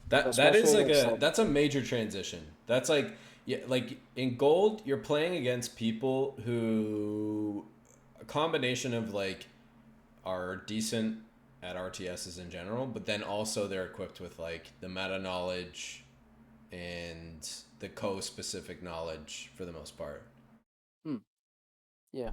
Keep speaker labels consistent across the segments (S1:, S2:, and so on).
S1: That is
S2: especially
S1: like
S2: it's
S1: a
S2: like
S1: that's a major transition. That's like yeah, like in gold, you're playing against people who a combination of like are decent at RTSs in general, but then also they're equipped with like the meta knowledge and the co-specific knowledge for the most part.
S2: hmm, yeah.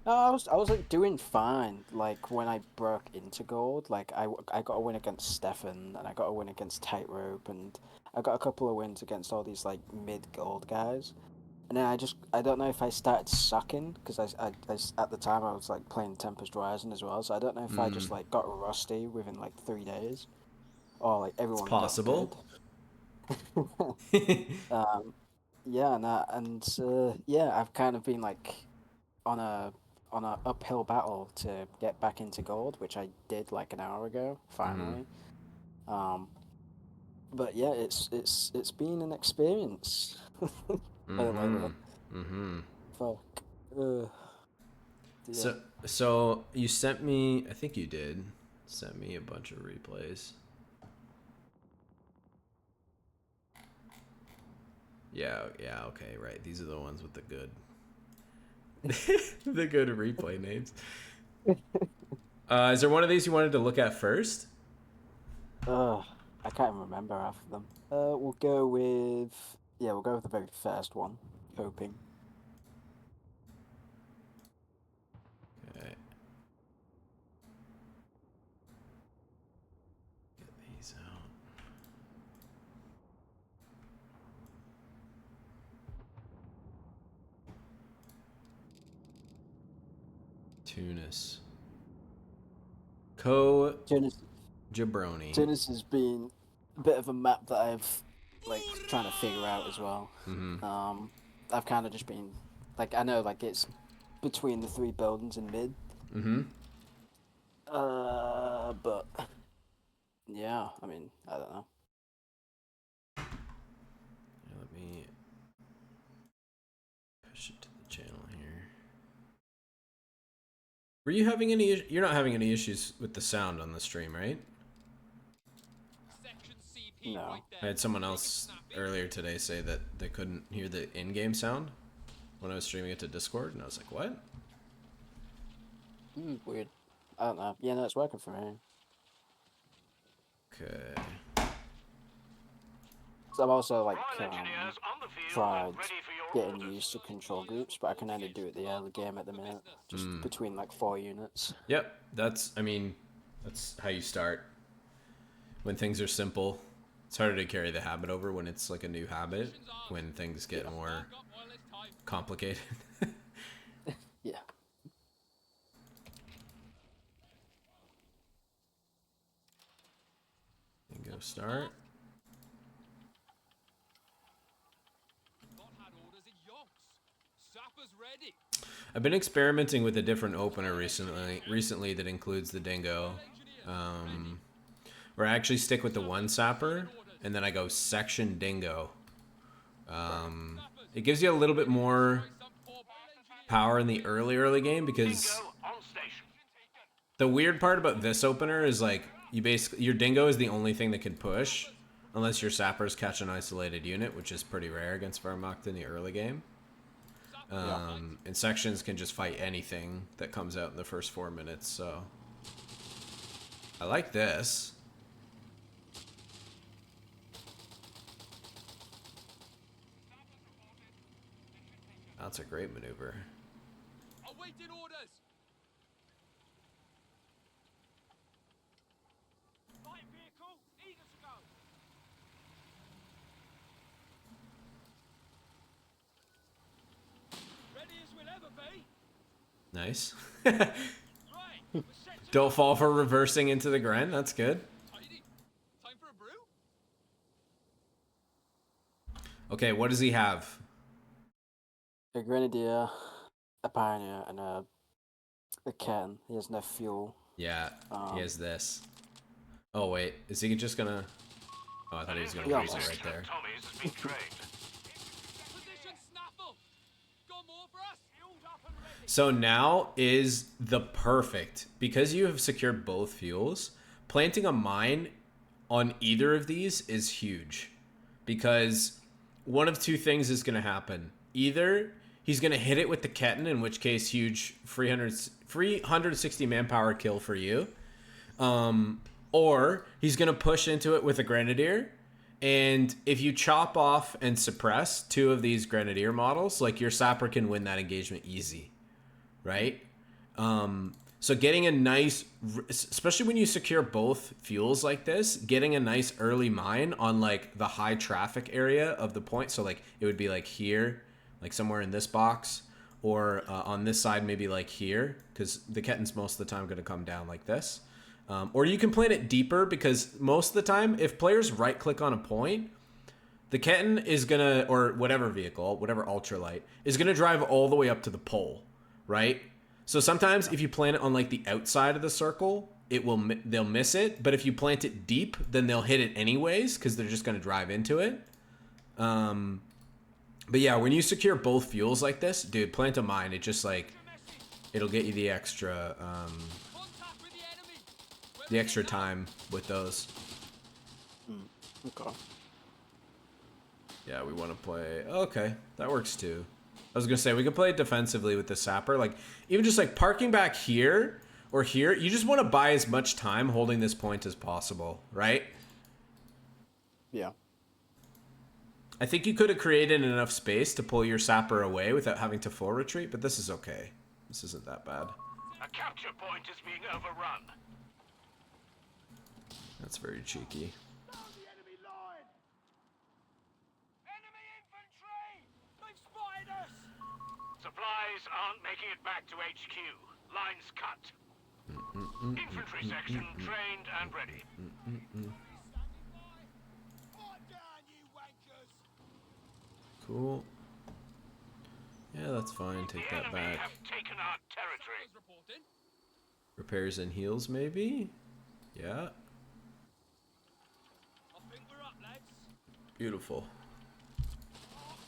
S2: No, I was like doing fine. Like when I broke into gold, like I got a win against Stefan, and I got a win against Tightrope, and I got a couple of wins against all these like mid gold guys. And then I don't know if I started sucking because at the time I was like playing Tempest Rising as well, so I don't know if I just
S1: Mm,
S2: like got rusty within like 3 days or like
S1: it's
S2: everyone got good.
S1: possible.
S2: um, yeah, yeah, I've kind of been like on a on a uphill battle to get back into gold, which I did like an hour ago,
S1: Mm,
S2: finally. Um, but yeah, it's been an experience. Put it like
S1: mm-hmm.
S2: that.
S1: Mm-hmm.
S2: Fuck. Uh, yeah.
S1: So so you sent me, I think you did, sent me a bunch of replays. Yeah, yeah, okay, right. These are the ones with the good the good replay names. Is there one of these you wanted to look at first?
S2: Uh, I can't even remember half of them. We'll go with we'll go with the very first one. Coping.
S1: Okay, get these out. Tunis. Co
S2: Tunis,
S1: Jabroni.
S2: Tunis has been a bit of a map that I've like trying to figure out as well.
S1: Mm-hmm.
S2: Um, I've kind of just been like I know like it's between the three buildings in mid.
S1: Mm-hmm.
S2: But yeah, I mean I don't know.
S1: Yeah, let me push it to the channel here. Were you having any? You're not having any issues with the sound on the stream, right?
S2: No.
S1: I had someone else earlier today say that they couldn't hear the in-game sound when I was streaming it to Discord, and I was like, "What?"
S2: Weird. I don't know. Yeah, no, it's working for me.
S1: Okay.
S2: So I've also like tried getting used to control groups, but I can only do it the early game at the minute, just
S1: Mm.
S2: between like 4 units.
S1: Yep. That's. I mean, that's how you start. When things are simple, it's harder to carry the habit over when it's like a new habit. When things get
S2: Yeah,
S1: more complicated.
S2: yeah.
S1: And go start. I've been experimenting with a different opener recently that includes the dingo. Where I actually stick with the one sapper and then I go section dingo.
S2: Right.
S1: It gives you a little bit more power in the early game because the weird part about this opener is like you basically your dingo is the only thing that can push unless your sappers catch an isolated unit, which is pretty rare against Vermacht in the early game.
S2: Yeah.
S1: And sections can just fight anything that comes out in the first 4 minutes, so I like this. That's a great maneuver.
S3: Awaiting orders. Light vehicle, eager to go. Ready as we'll ever be.
S1: Nice.
S3: Right, we're set to
S1: Don't
S3: go.
S1: fall for reversing into the Gren. That's good.
S3: Tidy. Time for a brew.
S1: Okay, what does he have?
S2: A grenadier, a pioneer, and a Ken. He has no fuel.
S1: Yeah, he
S2: Um,
S1: has this. Oh, wait. Is he just gonna... Oh, I thought he was gonna
S2: yeah.
S1: lose it right there.
S3: Position snaffle. Got more for us. Fueled up and ready.
S1: So now is the perfect... Because you have secured both fuels, planting a mine on either of these is huge, because one of two things is going to happen. Either he's going to hit it with the Ketten, in which case huge 360 manpower kill for you, or he's going to push into it with a Grenadier. And if you chop off and suppress two of these Grenadier models, like, your Sapper can win that engagement easy, right? So getting a nice, especially when you secure both fuels like this, getting a nice early mine on, like, the high traffic area of the point. So, like, it would be like here, like somewhere in this box, or on this side, maybe like here, because the Ketten's most of the time going to come down like this. Or you can plant it deeper, because most of the time, if players right click on a point, the Ketten is going to, or whatever vehicle, whatever ultralight, is going to drive all the way up to the pole, right? So sometimes if you plant it on, like, the outside of the circle, they'll miss it. But if you plant it deep, then they'll hit it anyways, because they're just going to drive into it. But yeah, when you secure both fuels like this, dude, plant a mine. It just, like, it'll get you the extra time with those.
S2: Okay.
S1: Yeah, we want to play. Okay, that works too. I was gonna say we could play it defensively with the Sapper, like, even just like parking back here or here. You just want to buy as much time holding this point as possible, right?
S2: Yeah.
S1: I think you could have created enough space to pull your Sapper away without having to full retreat, but this is okay. This isn't that bad.
S4: A capture point is being overrun.
S1: That's very cheeky.
S4: Supplies aren't making it back to HQ. Lines cut. Infantry section trained and ready.
S1: Cool. Yeah, that's fine. Take
S4: The
S1: that
S4: enemy
S1: back.
S4: have taken our territory.
S1: Repairs and heals, maybe? Yeah.
S3: I think we're up, lads.
S1: Beautiful.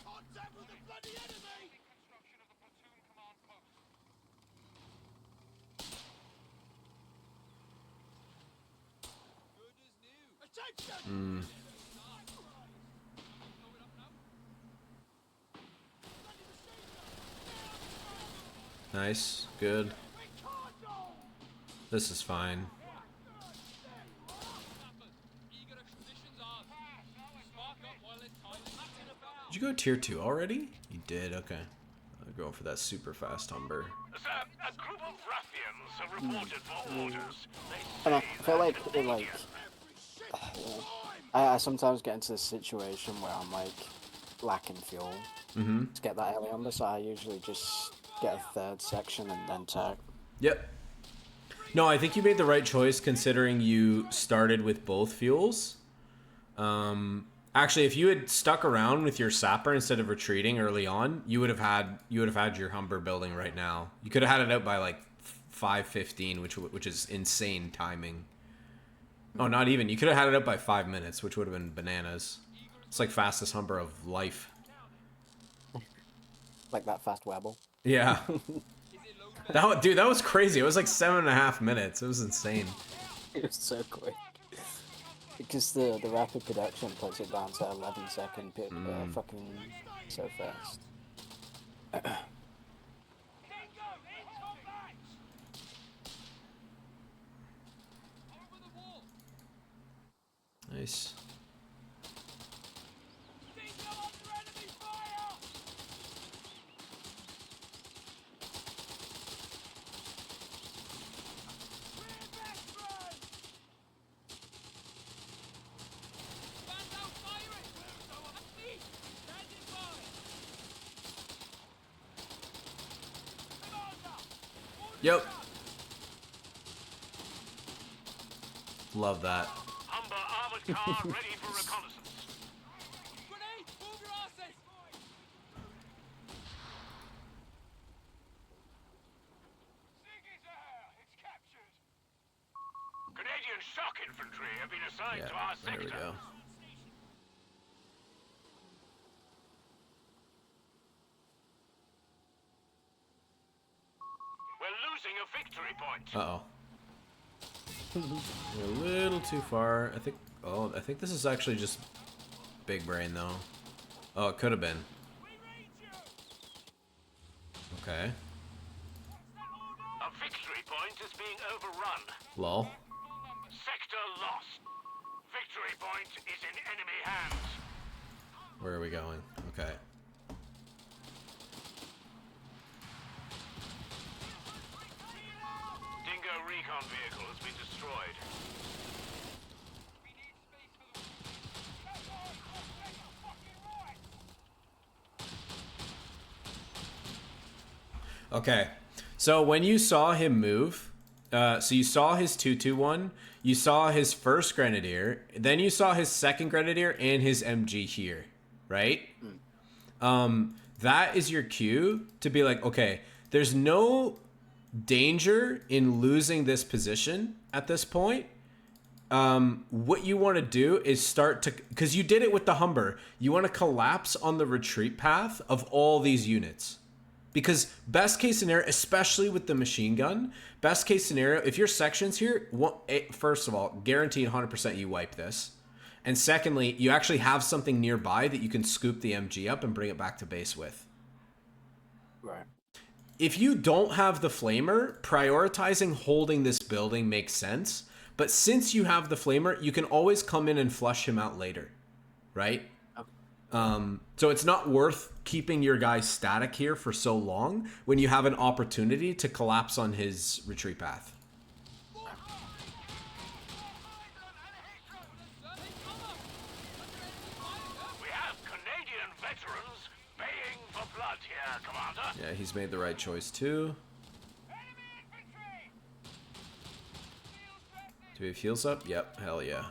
S3: Contact with the bloody enemy! Construction of the platoon command post. Good as new. Attention!
S1: Nice. Good. This is fine.
S3: Eager expeditions on. Spark up while it's time. Nothing about.
S1: Did you go tier 2 already? You did, okay. I'm going for that super fast Humber.
S4: Sir, a group of ruffians have reported for orders.
S2: And I feel like I sometimes get into this situation where I'm like lacking fuel to get that early Humber, so I usually just get a third section and then tech.
S1: Yep. No, I think you made the right choice considering you started with both fuels. Actually, if you had stuck around with your Sapper instead of retreating early on, you would have had your Humber building right now. You could have had it out by like 5:15, which is insane timing. Oh, not even. You could have had it out by 5 minutes, which would have been bananas. It's like fastest Humber of life.
S2: Like that fast Webble.
S1: Yeah. Dude, that was crazy. It was like 7.5 minutes. It was insane.
S2: It was so quick. Because the rapid production puts it down to 11-second fucking so fast.
S1: Nice. Yep. Love that.
S4: Humber armored car ready for reconnaissance.
S3: Grenade! Move your asses!
S4: It's captured. Canadian shock infantry have been assigned to our
S1: There we
S4: sector.
S1: go.
S4: We're losing a victory point.
S1: Uh-oh. We're a little too far. I think Oh, I think this is actually just big brain, though. Oh, it could have been. Okay.
S4: A victory point is being overrun.
S1: Lol.
S4: Sector lost. Victory point is in enemy hands.
S1: Where are we going? Okay.
S4: Dingo recon vehicle has been destroyed.
S1: Okay. So when you saw him move, so you saw his 221, you saw his first grenadier, then you saw his second grenadier and his MG here, right? That is your cue to be like, okay, there's no danger in losing this position at this point. What you want to do is start to, because you did it with the Humber, you want to collapse on the retreat path of all these units. Because best case scenario, especially with the machine gun, best case scenario, if your section's here, first of all, guaranteed 100% you wipe this. And secondly, you actually have something nearby that you can scoop the MG up and bring it back to base with.
S2: Right.
S1: If you don't have the flamer, prioritizing holding this building makes sense. But since you have the flamer, you can always come in and flush him out later, right? So it's not worth keeping your guy static here for so long when you have an opportunity to collapse on his retreat path.
S4: We have Canadian veterans baying for blood here, Commander.
S1: Yeah, he's made the right choice too. Do we have heals up? Yep, hell yeah.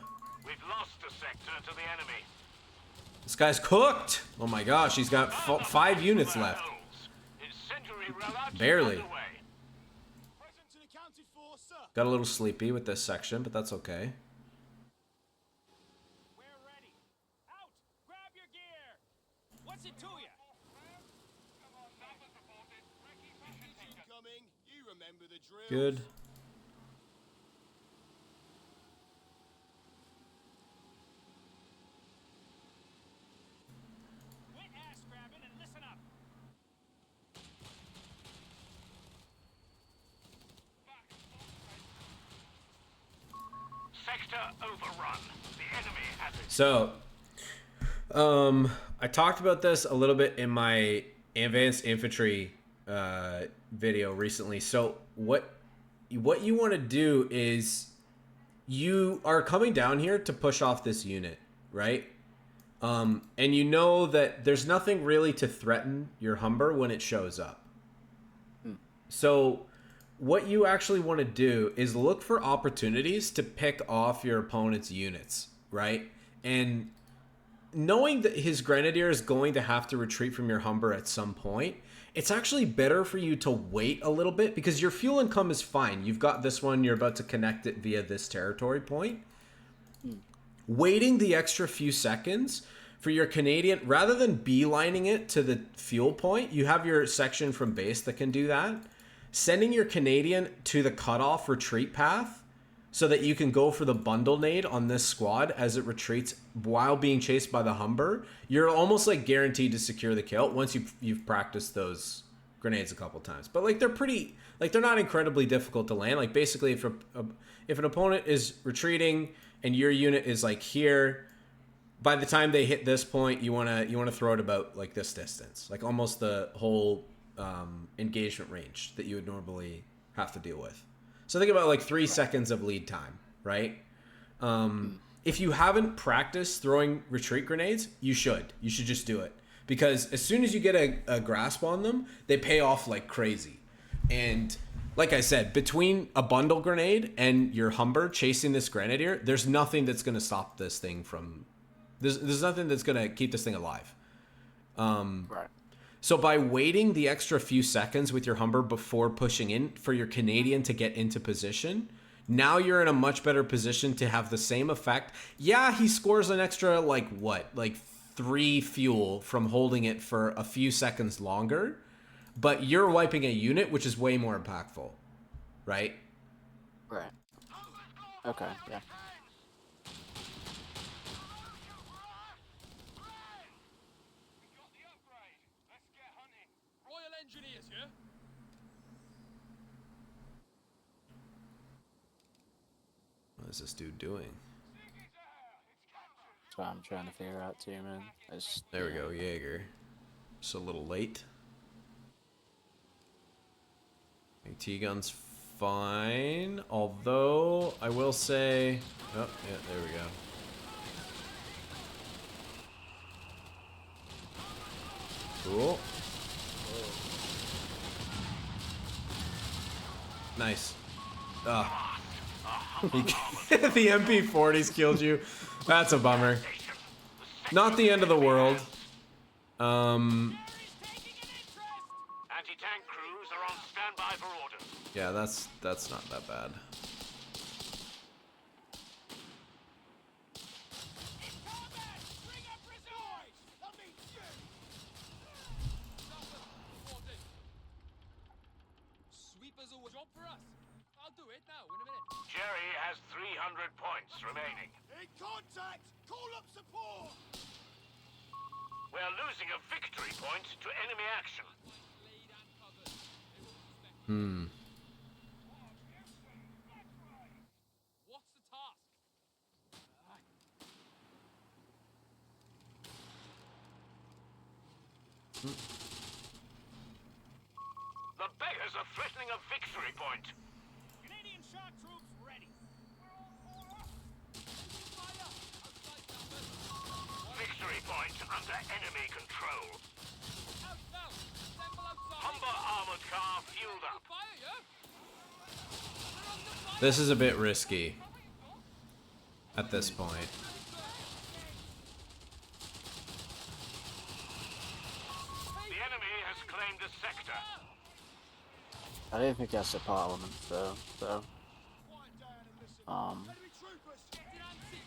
S4: We've lost a sector to the enemy.
S1: This guy's cooked! Oh my gosh, he's got 5 units left. Barely. Got a little sleepy with this section, but that's okay.
S3: We're ready. Out! Grab your gear! What's it to you?
S5: Incoming. You remember the drill.
S1: Good.
S3: Quit ass grabbing and listen up.
S4: Sector overrun. The enemy has it.
S1: So, I talked about this a little bit in my advanced infantry video recently. So what you want to do is you are coming down here to push off this unit, right? And you know that there's nothing really to threaten your Humber when it shows up. So what you actually want to do is look for opportunities to pick off your opponent's units, right? And knowing that his Grenadier is going to have to retreat from your Humber at some point, it's actually better for you to wait a little bit because your fuel income is fine. You've got this one, you're about to connect it via this territory point. Waiting the extra few seconds for your Canadian, rather than beelining it to the fuel point, you have your section from base that can do that. Sending your Canadian to the cutoff retreat path so that you can go for the bundle nade on this squad as it retreats while being chased by the Humber. You're almost like guaranteed to secure the kill once you've practiced those grenades a couple times. But like they're not incredibly difficult to land. Like basically if an opponent is retreating and your unit is like here, by the time they hit this point, you wanna throw it about like this distance, like almost the whole engagement range that you would normally have to deal with. So think about like 3 seconds of lead time, right? If you haven't practiced throwing retreat grenades, you should just do it, because as soon as you get a grasp on them, they pay off like crazy. And like I said, between a bundle grenade and your Humber chasing this Grenadier, there's nothing that's going to stop this thing from... There's nothing that's going to keep this thing alive.
S2: Right.
S1: So by waiting the extra few seconds with your Humber before pushing in for your Canadian to get into position, now you're in a much better position to have the same effect. Yeah, he scores an extra, like 3 fuel from holding it for a few seconds longer, but you're wiping a unit, which is way more impactful, right?
S2: Right. Okay, yeah.
S1: is this dude doing?
S2: That's what I'm trying to figure out too, man.
S1: There we go, Jaeger. Just a little late. AT gun's fine, although I will say, oh yeah, there we go. Cool. Nice. Ah. The MP40's killed you. That's a bummer. Not the end of the world.
S4: Anti-tank crews are on standby for orders.
S1: Yeah, that's not that bad.
S3: Sweepers are a job for us. I'll do it now in a minute.
S4: Jerry has 300 points remaining.
S5: In contact! Call up support!
S4: We're losing a victory point to enemy action.
S3: Laid and covered. They won't suspect. What's the task?
S4: The beggars are threatening a victory point.
S5: Canadian shock troops ready.
S3: Fire! Outside cover.
S4: Victory point under enemy control.
S3: Out now. Assemble outside.
S4: Humber armored car fueled up.
S3: Fire, yeah? They're under fire.
S1: This is a bit risky at this point.
S4: The enemy has claimed the sector.
S2: I don't think that's a parliament though. So,
S5: Quiet down and listen. Enemy troopers!
S3: Get in anti.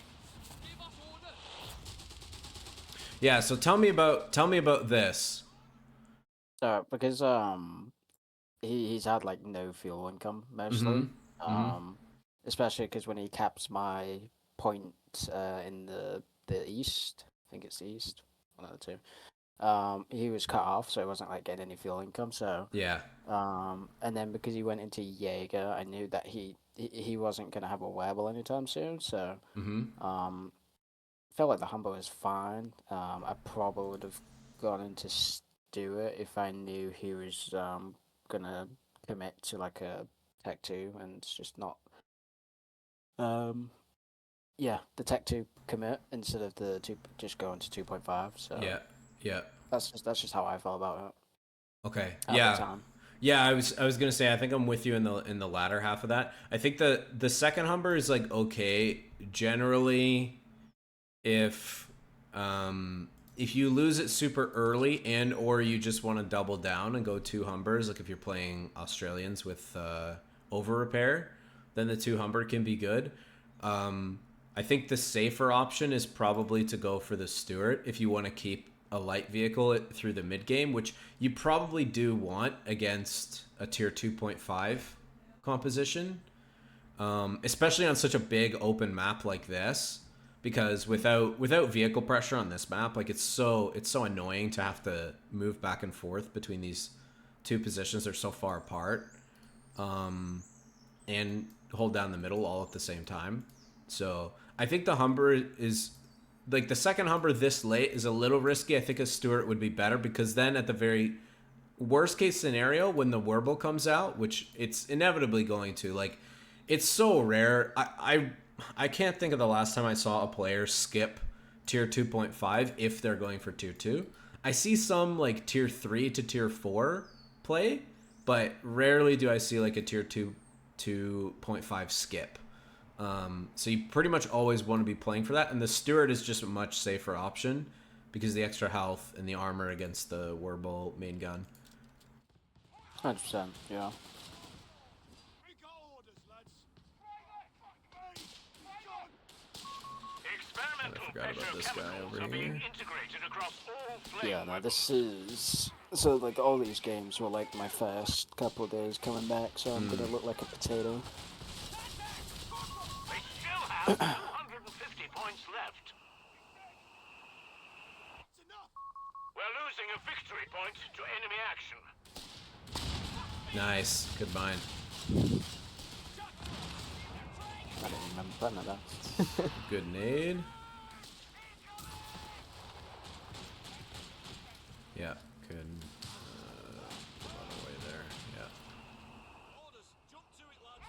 S3: Give us orders.
S1: Yeah, so tell me about this.
S2: so because he's had like no fuel income mostly. Especially because when he caps my point in the east, I think it's the east, one of the two. He was cut off, so he wasn't like getting any fuel income. So
S1: Yeah.
S2: and then because he went into Jaeger, I knew that he wasn't gonna have a wearable anytime soon. So felt like the Humber was fine. I probably would have gone into Stewart if I knew he was gonna commit to like a Tech 2 and it's just not. Yeah, the Tech 2 commit instead of the two just going to 2.5. So
S1: Yeah.
S2: that's just how I felt about it.
S1: Okay.
S2: At the
S1: Yeah.
S2: time.
S1: Yeah, I was gonna say I think I'm with you in the latter half of that. I think the second Humber is like okay. Generally, if you lose it super early and or you just want to double down and go two Humbers, like if you're playing Australians with over repair, then the two Humber can be good. I think the safer option is probably to go for the Stewart if you want to keep a light vehicle through the mid game, which you probably do want against a tier 2.5 composition, especially on such a big open map like this, because without vehicle pressure on this map, like it's so annoying to have to move back and forth between these two positions. They're so far apart, and hold down the middle all at the same time. So I think the Humber is like the second Humber this late is a little risky. I think a Stewart would be better because then at the very worst case scenario, when the Warble comes out, which it's inevitably going to, like it's so rare. I can't think of the last time I saw a player skip tier 2.5 if they're going for tier 2. I see some like tier 3 to tier 4 play, but rarely do I see like a tier 2.5 skip. So you pretty much always want to be playing for that, and the Stewart is just a much safer option because of the extra health and the armor against the Warble main gun.
S2: 100%, yeah.
S5: We got orders, lads.
S4: Experimental
S1: I forgot about this guy
S4: petrochemicals
S1: over
S4: are being
S1: here.
S4: integrated across all flame
S2: Yeah, no,
S4: weapons.
S2: this is so like all these games were like my first couple of days coming back, so I'm gonna look like a potato.
S4: They still have 250 points left.
S5: It's enough.
S4: We're losing a victory point to enemy action.
S1: Nice, good bind.
S2: I didn't remember playing like that.
S1: Good nade. Yeah, good. Put that away there. Yeah.
S5: Orders, jump to it, lads.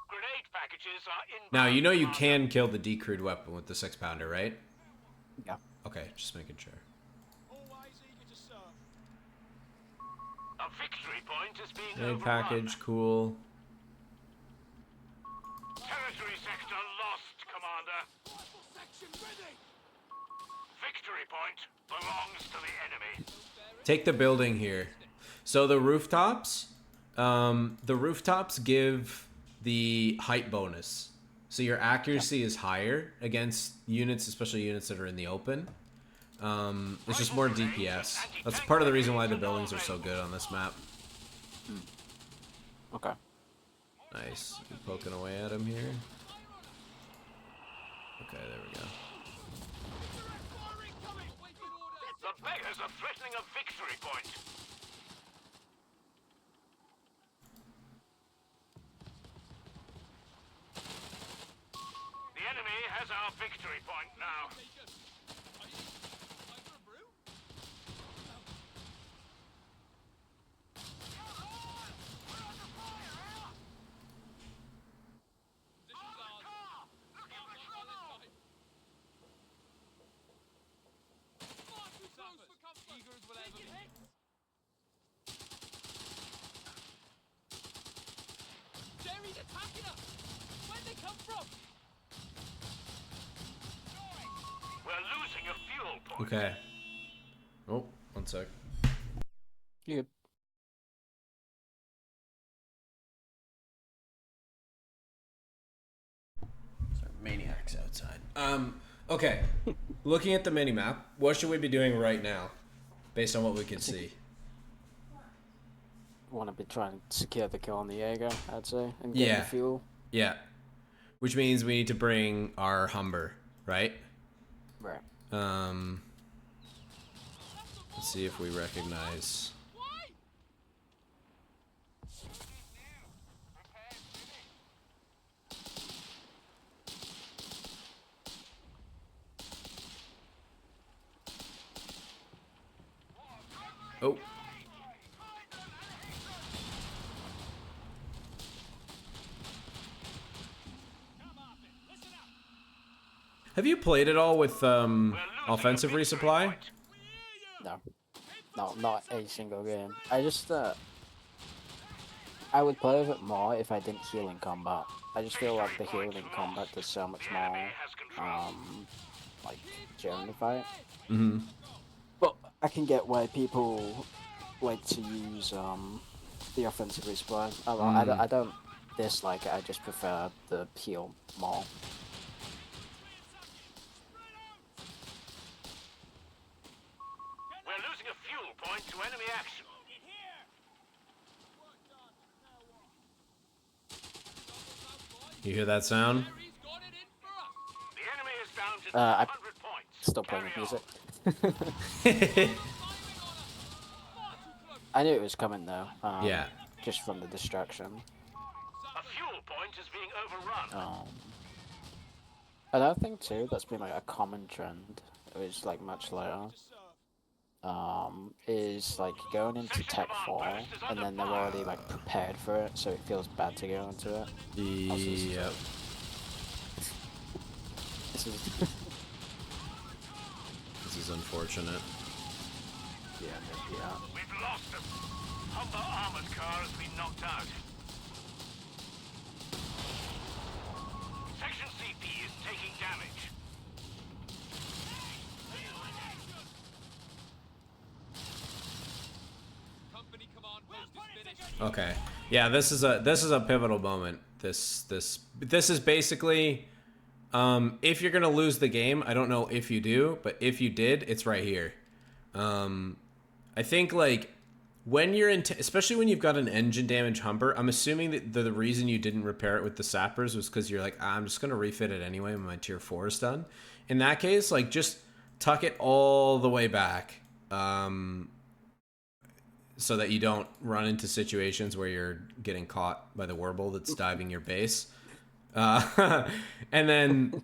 S4: Grenade packages are inbound.
S1: Now, you know you
S4: Commander.
S1: can kill the decrewed weapon with the 6-pounder, right?
S2: Yeah.
S1: Okay, just making sure.
S5: Always eager to serve.
S4: A victory point is being
S1: Nade
S4: overrun.
S1: package, cool.
S4: Territory sector lost, Commander.
S5: Rifle section ready.
S4: Victory point belongs to the enemy.
S1: Take the building here. So the rooftops give the height bonus. So your accuracy is higher against units, especially units that are in the open. It's just more DPS. That's part of the reason why the buildings are so good on this map.
S2: Okay.
S1: Nice. You poking away at him here. Okay, there we go.
S4: The beggars are threatening a victory point. The enemy has our victory point now.
S3: Jerry's attacking us! Where'd they come from?
S4: We're losing a fuel point.
S1: Okay. Oh, one sec.
S2: You good?
S1: Sorry, maniacs outside. Okay. Looking at the mini map, what should we be doing right now, based on what we can see?
S2: Want to be trying to secure the kill on the Jaeger, I'd say, and get
S1: Yeah.
S2: the fuel.
S1: Yeah. Which means we need to bring our Humber, right?
S2: Right.
S1: Let's see if we recognize. Oh. Have you played it all with offensive resupply?
S2: No. No, not a single game. I just, I would play with it more if I didn't heal in combat. I just feel like the healing in combat does so much more, like, during the fight.
S1: Mm-hmm.
S2: But I can get why people like to use, the offensive resupply. I don't dislike it, I just prefer the heal more.
S4: We're losing a fuel point to enemy action.
S1: You hear that sound?
S3: Jerry's got it in for us!
S4: The enemy is down to
S2: I
S4: 200 points.
S2: Stop playing
S4: Carry
S2: music.
S3: Firing on us! Far too close!
S2: I knew it was coming though.
S1: Yeah.
S2: Just from the distraction.
S4: A fuel point is being overrun.
S2: Another thing too that's been like a common trend, which is like much later, is like going into Tech 4 and then they're already like prepared for it, so it feels bad to go into it.
S1: Yep.
S2: This is
S1: This is unfortunate.
S2: yeah.
S4: We've lost them. Humber armored car has been knocked out. Section CP is taking damage.
S3: Company command post is finished.
S1: Okay. Yeah, this is a pivotal moment. This is basically if you're gonna lose the game, I don't know if you do, but if you did, it's right here. I think like when you're in, especially when you've got an engine damage Humber, I'm assuming that the reason you didn't repair it with the sappers was because you're like, I'm just gonna refit it anyway when my tier 4 is done. In that case, like just tuck it all the way back. so that you don't run into situations where you're getting caught by the Werble that's diving your base. And then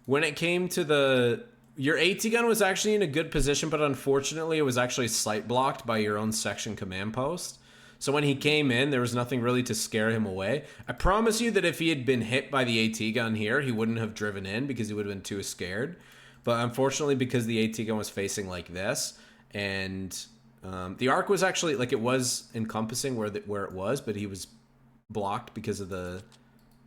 S1: when it came to your AT gun was actually in a good position, but unfortunately it was actually sight blocked by your own section command post. So when he came in, there was nothing really to scare him away. I promise you that if he had been hit by the AT gun here, he wouldn't have driven in because he would have been too scared. But unfortunately, because the AT gun was facing like this, and the arc was actually, like, it was encompassing where it was, but he was blocked because of the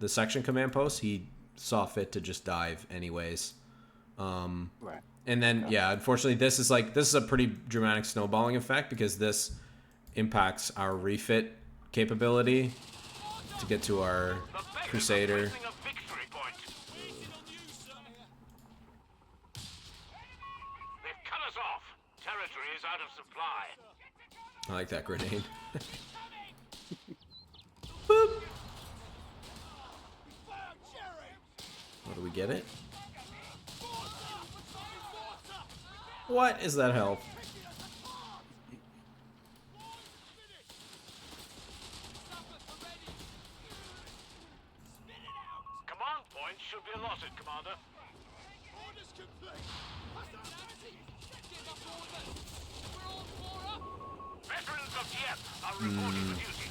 S1: section command post. He saw fit to just dive anyways.
S2: Right.
S1: And then, yeah, unfortunately, this is a pretty dramatic snowballing effect because this impacts our refit capability to get to our Crusader. I like that grenade. Boop. Oh, do we get it? What is that health?
S4: Command point should be allotted, Commander.
S5: Orders complete.
S4: Veterans of Dieppe are reporting for duty.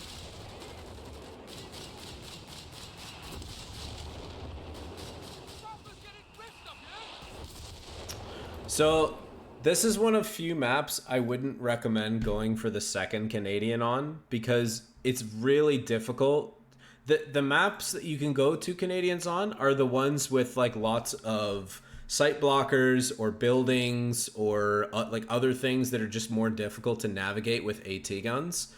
S1: So this is one of few maps I wouldn't recommend going for the second Canadian on because it's really difficult. The maps that you can go to Canadians on are the ones with like lots of sight blockers or buildings or like other things that are just more difficult to navigate with AT guns.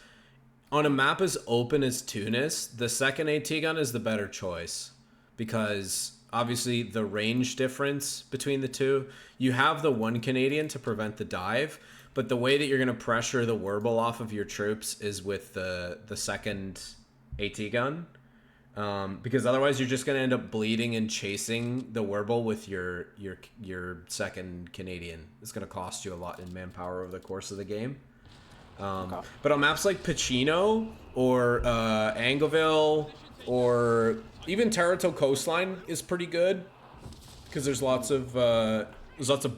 S1: On a map as open as Tunis, the second AT gun is the better choice because obviously the range difference between the two. You have the one Canadian to prevent the dive, but the way that you're going to pressure the Werble off of your troops is with the second AT gun. Because otherwise you're just going to end up bleeding and chasing the Werble with your second Canadian. It's going to cost you a lot in manpower over the course of the game. But on maps like Pacino or Angoville or even Taranto Coastline is pretty good because there's lots of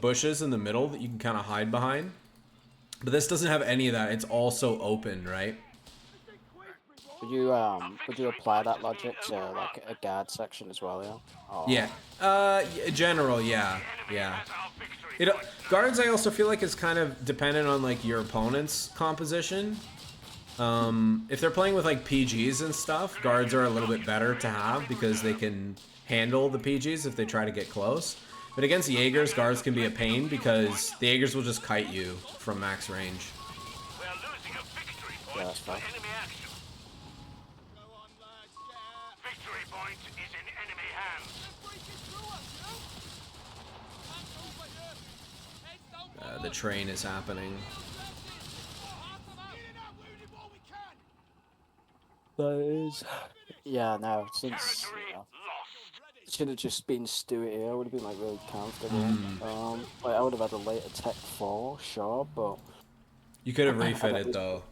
S1: bushes in the middle that you can kind of hide behind. But this doesn't have any of that. It's also open, right?
S2: Would you apply that logic to like a guard section as well, yeah? Or...
S1: Yeah. General, yeah. Guards, I also feel like is kind of dependent on like your opponent's composition. If they're playing with like PGs and stuff, guards are a little bit better to have because they can handle the PGs if they try to get close. But against Jaegers, guards can be a pain because the Jaegers will just kite you from max range.
S2: Yeah, that's fine.
S4: Victory point is in enemy hands.
S1: The train is happening.
S2: That is... Yeah, no, since... should have just been Stuart here, I would have been like really comfortable. Like, I would have had a later Tech 4, sure, but...
S1: You could have refitted though.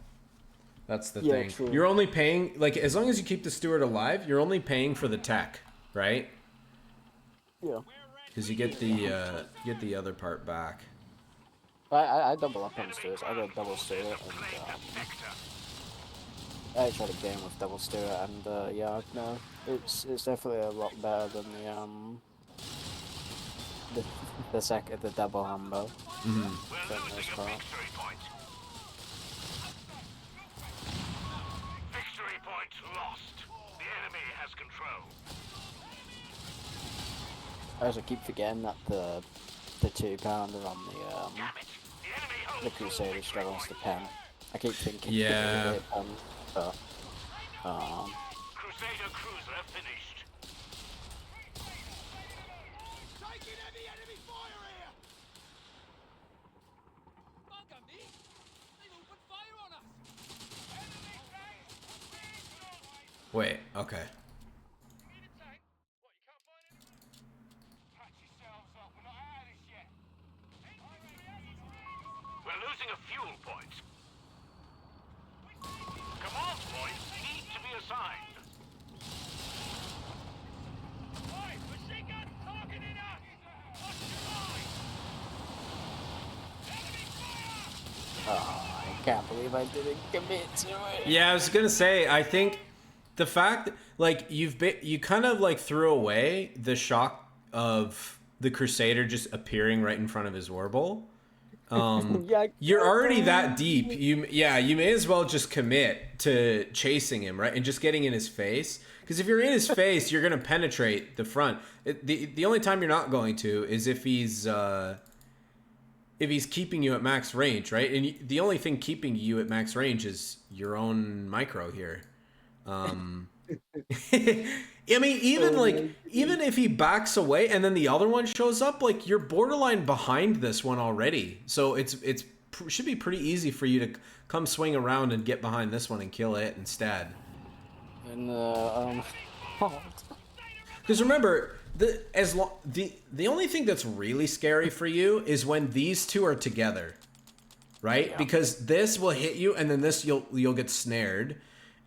S1: That's the thing.
S2: True.
S1: You're only paying, like, as long as you keep the Steward alive, you're only paying for the tech, right?
S2: Yeah.
S1: Because you get the other part back.
S2: I double up on Stewart. I got double Stewart, and I tried a game with double Stewart, and yeah, no, it's definitely a lot better than the double Humbo. For the most part.
S4: Victory point lost. The enemy has control.
S2: I also keep forgetting that the 2-pounder on the Crusader struggles to pen. I keep thinking
S1: yeah.
S4: Crusader cruiser finished.
S5: Taking heavy enemy fire here.
S3: Bugger me! They've opened fire on us!
S1: Wait, okay.
S4: We're losing a fuel point. assigned.
S3: Oi, machine gun targeting us! Watch your line! Enemy fire!
S2: Oh, I can't believe I didn't commit to it.
S1: Yeah, I was gonna say, I think the fact like you kind of like threw away the shock of the Crusader just appearing right in front of his Warble.
S2: Yeah,
S1: You're already that deep. You may as well just commit to chasing him, right? And just getting in his face. Because if you're in his face, you're gonna penetrate the front. The only time you're not going to is if he's keeping you at max range, right? And the only thing keeping you at max range is your own micro here. I mean, even if he backs away and then the other one shows up, like you're borderline behind this one already. So it's should be pretty easy for you to come swing around and get behind this one and kill it instead.
S2: And
S1: Because remember, the only thing that's really scary for you is when these two are together, right?
S2: Yeah.
S1: Because this will hit you, and then this you'll get snared,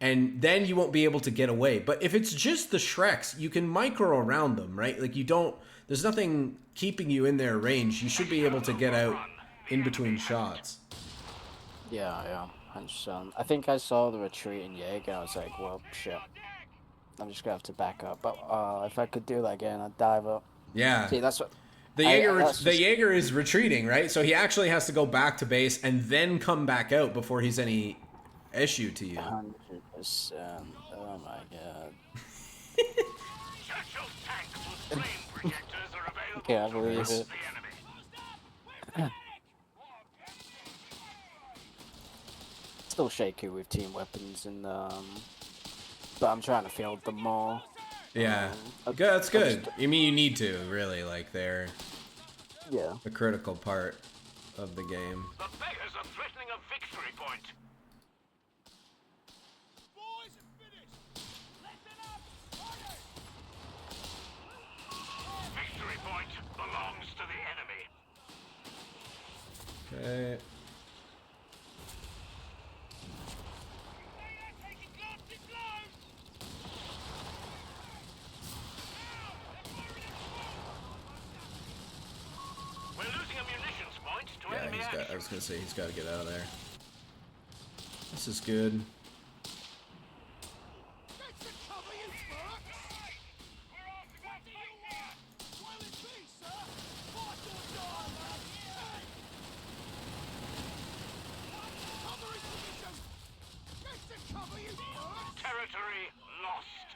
S1: and then you won't be able to get away. But if it's just the Shreks, you can micro around them, right? Like there's nothing keeping you in their range. You should be able to get out in between shots.
S2: yeah, 100%. I think I saw the retreating Jaeger, and I was like, well, shit. I'm just gonna have to back up. But if I could do that again, I'd dive up.
S1: Yeah.
S2: See, that's what.
S1: The
S2: that's just-
S1: Jaeger is retreating, right? So he actually has to go back to base and then come back out before he's any issue to you.
S2: 100%. Oh my god.
S4: Churchill's tanks with flame projectors are available
S2: Can't
S4: to
S2: believe
S4: blast
S2: it.
S4: the enemy.
S2: Still shaky with team weapons, and but I'm trying to field them more.
S1: Yeah. Good, that's good. I mean, you need to, really. Like, they're
S2: Yeah.
S1: a critical part of the game.
S4: The beggars are threatening a victory point.
S5: Boys, finished. Listen up. Ready.
S4: Victory point belongs to the enemy.
S1: Okay.
S3: Taking blasting blows!
S4: We're losing a munitions point to
S1: Yeah,
S4: enemy action.
S1: I was gonna say he's got to get out of there. This is good.
S5: Get to cover, you fucks. Well, it's me, sir. Fight or die, lad. Hey. Cover his position. Get to cover, you fucks.
S4: Territory lost.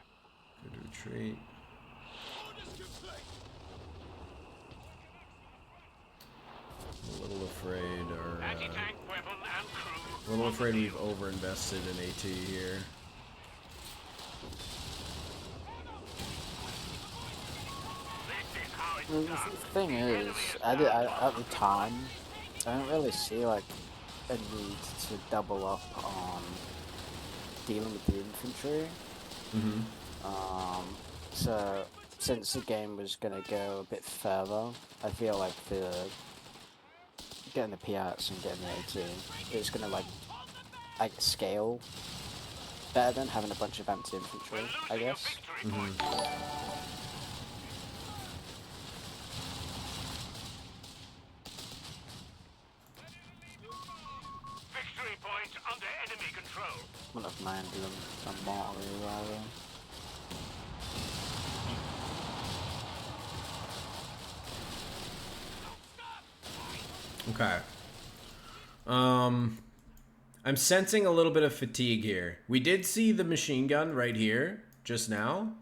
S1: Good retreat.
S5: Orders complete.
S1: A little afraid, or
S4: Anti-tank weapon and crew.
S1: a little afraid we've overinvested in AT here.
S4: This is how it's
S2: The
S4: done.
S2: thing is, at the time, I don't really see like a need to double up on dealing with the infantry. So since the game was gonna go a bit further, I feel like getting the P-Hats and getting the 18 is gonna like scale better than having a bunch of anti-infantry, I
S4: Losing a
S2: guess.
S4: victory point. Victory point under enemy control.
S2: One of my emblem, a Marley rather.
S1: Okay. I'm sensing a little bit of fatigue here. We did see the machine gun right here just now,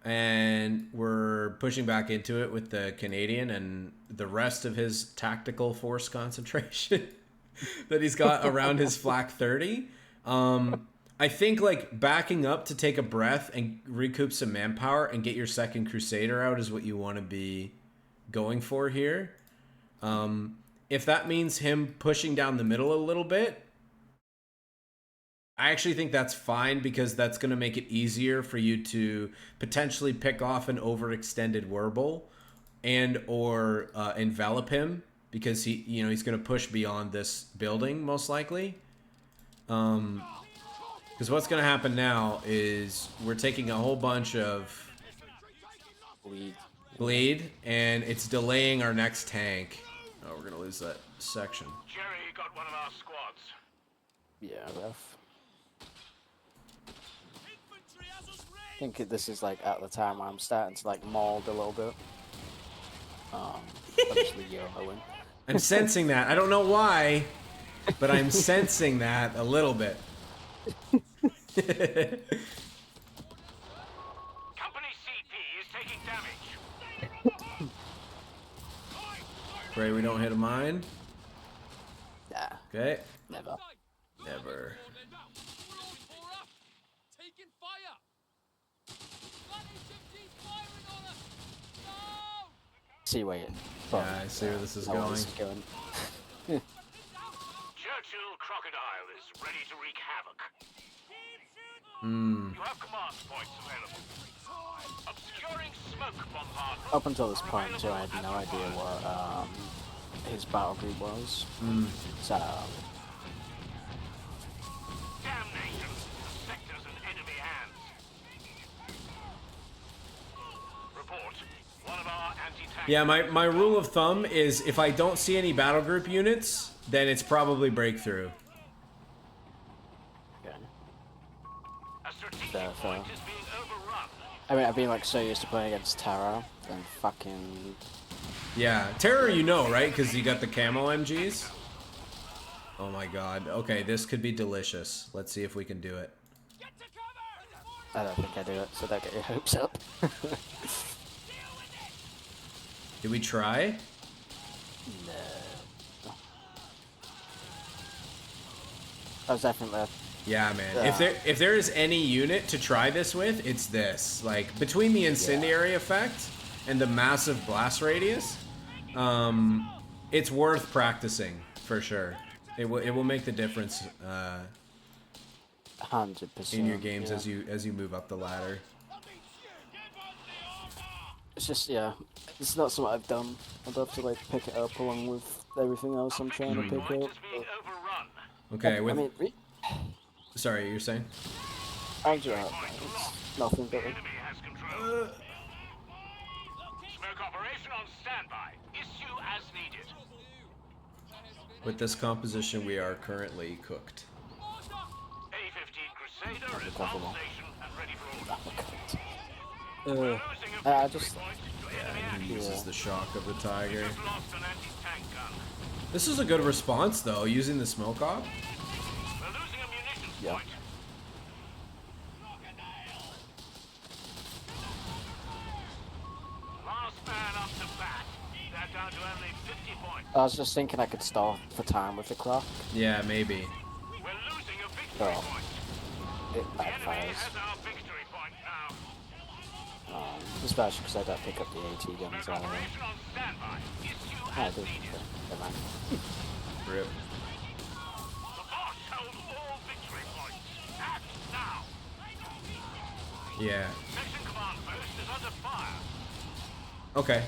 S1: and we're pushing back into it with the Canadian and the rest of his tactical force concentration that he's got around his flak 30. I think like backing up to take a breath and recoup some manpower and get your second Crusader out is what you want to be going for here. If that means him pushing down the middle a little bit, I actually think that's fine, because that's going to make it easier for you to potentially pick off an overextended Werble and or envelop him, because he's going to push beyond this building most likely. Because what's going to happen now is we're taking a whole bunch of bleed, and it's delaying our next tank. Oh, we're going to lose that section.
S4: Jerry got one of our squads.
S2: Yeah, rough. I think this is like at the time where I'm starting to like mold a little bit. Obviously YOLOing.
S1: I'm sensing that. I don't know why, but I'm sensing that a little bit.
S4: Company CP is taking damage.
S1: Pray we don't hit a mine.
S2: Nah,
S1: Okay.
S2: never.
S1: Never.
S3: Taking fire. Bloody SMG's firing on us. No!
S2: See where it.
S1: Yeah, I see where this is
S2: know where
S1: going.
S2: this is going.
S4: Churchill Crocodile is ready to wreak havoc.
S1: Hmm.
S4: You have command points available. Obscuring smoke bombardment.
S2: Up until this point, too, I had no idea what his battle group was. So,
S4: Damnation. The sector's in enemy hands. Report. One of our anti-tank...
S1: Yeah, my rule of thumb is if I don't see any battle group units, then it's probably breakthrough.
S2: okay.
S4: A strategic
S2: Fair.
S4: point is being overrun.
S2: I mean, I've been like so used to playing against Terra, and fucking.
S1: Yeah, Terror you know, right? Because you got the camo MGs. Oh my god. Okay, this could be delicious. Let's see if we can do it.
S2: I don't think I do it, so don't get your hopes up.
S1: Did we try?
S2: No. I was definitely.
S1: Yeah, man. If there is any unit to try this with, it's this. Like between the incendiary effect and the massive blast radius, it's worth practicing for sure. It will make the difference
S2: 100%.
S1: in your games
S2: yeah.
S1: as you move up the ladder.
S2: It's just, yeah, it's not something I've done. I'd have to like pick it up along with everything else I'm trying to pick
S4: Point
S2: up.
S4: is being overrun.
S1: Okay,
S2: I
S1: with
S2: mean,
S1: sorry, you're saying?
S2: I'll do it. It's nothing but
S4: Enemy has control. Smoke operation on standby. Issue as needed.
S1: With this composition, we are currently cooked.
S4: A-15 Crusader is
S2: cover
S4: on
S2: one.
S4: station and ready for orders. Losing a
S2: I
S4: victory
S2: just,
S4: point to enemy action.
S1: He uses the shock of the tiger.
S4: We've lost an anti-tank gun.
S1: This is a good response though, using the smoke op.
S4: We're losing a munitions
S2: Yeah.
S4: point. Last man up to bat. They're down to only 50 points.
S2: I was just thinking I could stall for time with the clock.
S1: Yeah, maybe.
S4: We're losing a victory
S2: Oh.
S4: point.
S2: It
S4: The enemy
S2: backfires.
S4: has our victory point now.
S2: Especially because I don't pick up the AT guns
S4: Smoke
S2: anyway.
S4: operation on standby. Issue
S2: I
S4: as
S2: do.
S4: needed.
S2: Never mind.
S1: Rip.
S4: The boss holds all victory points. Act now.
S1: Yeah.
S4: Section command post is under fire.
S1: Okay.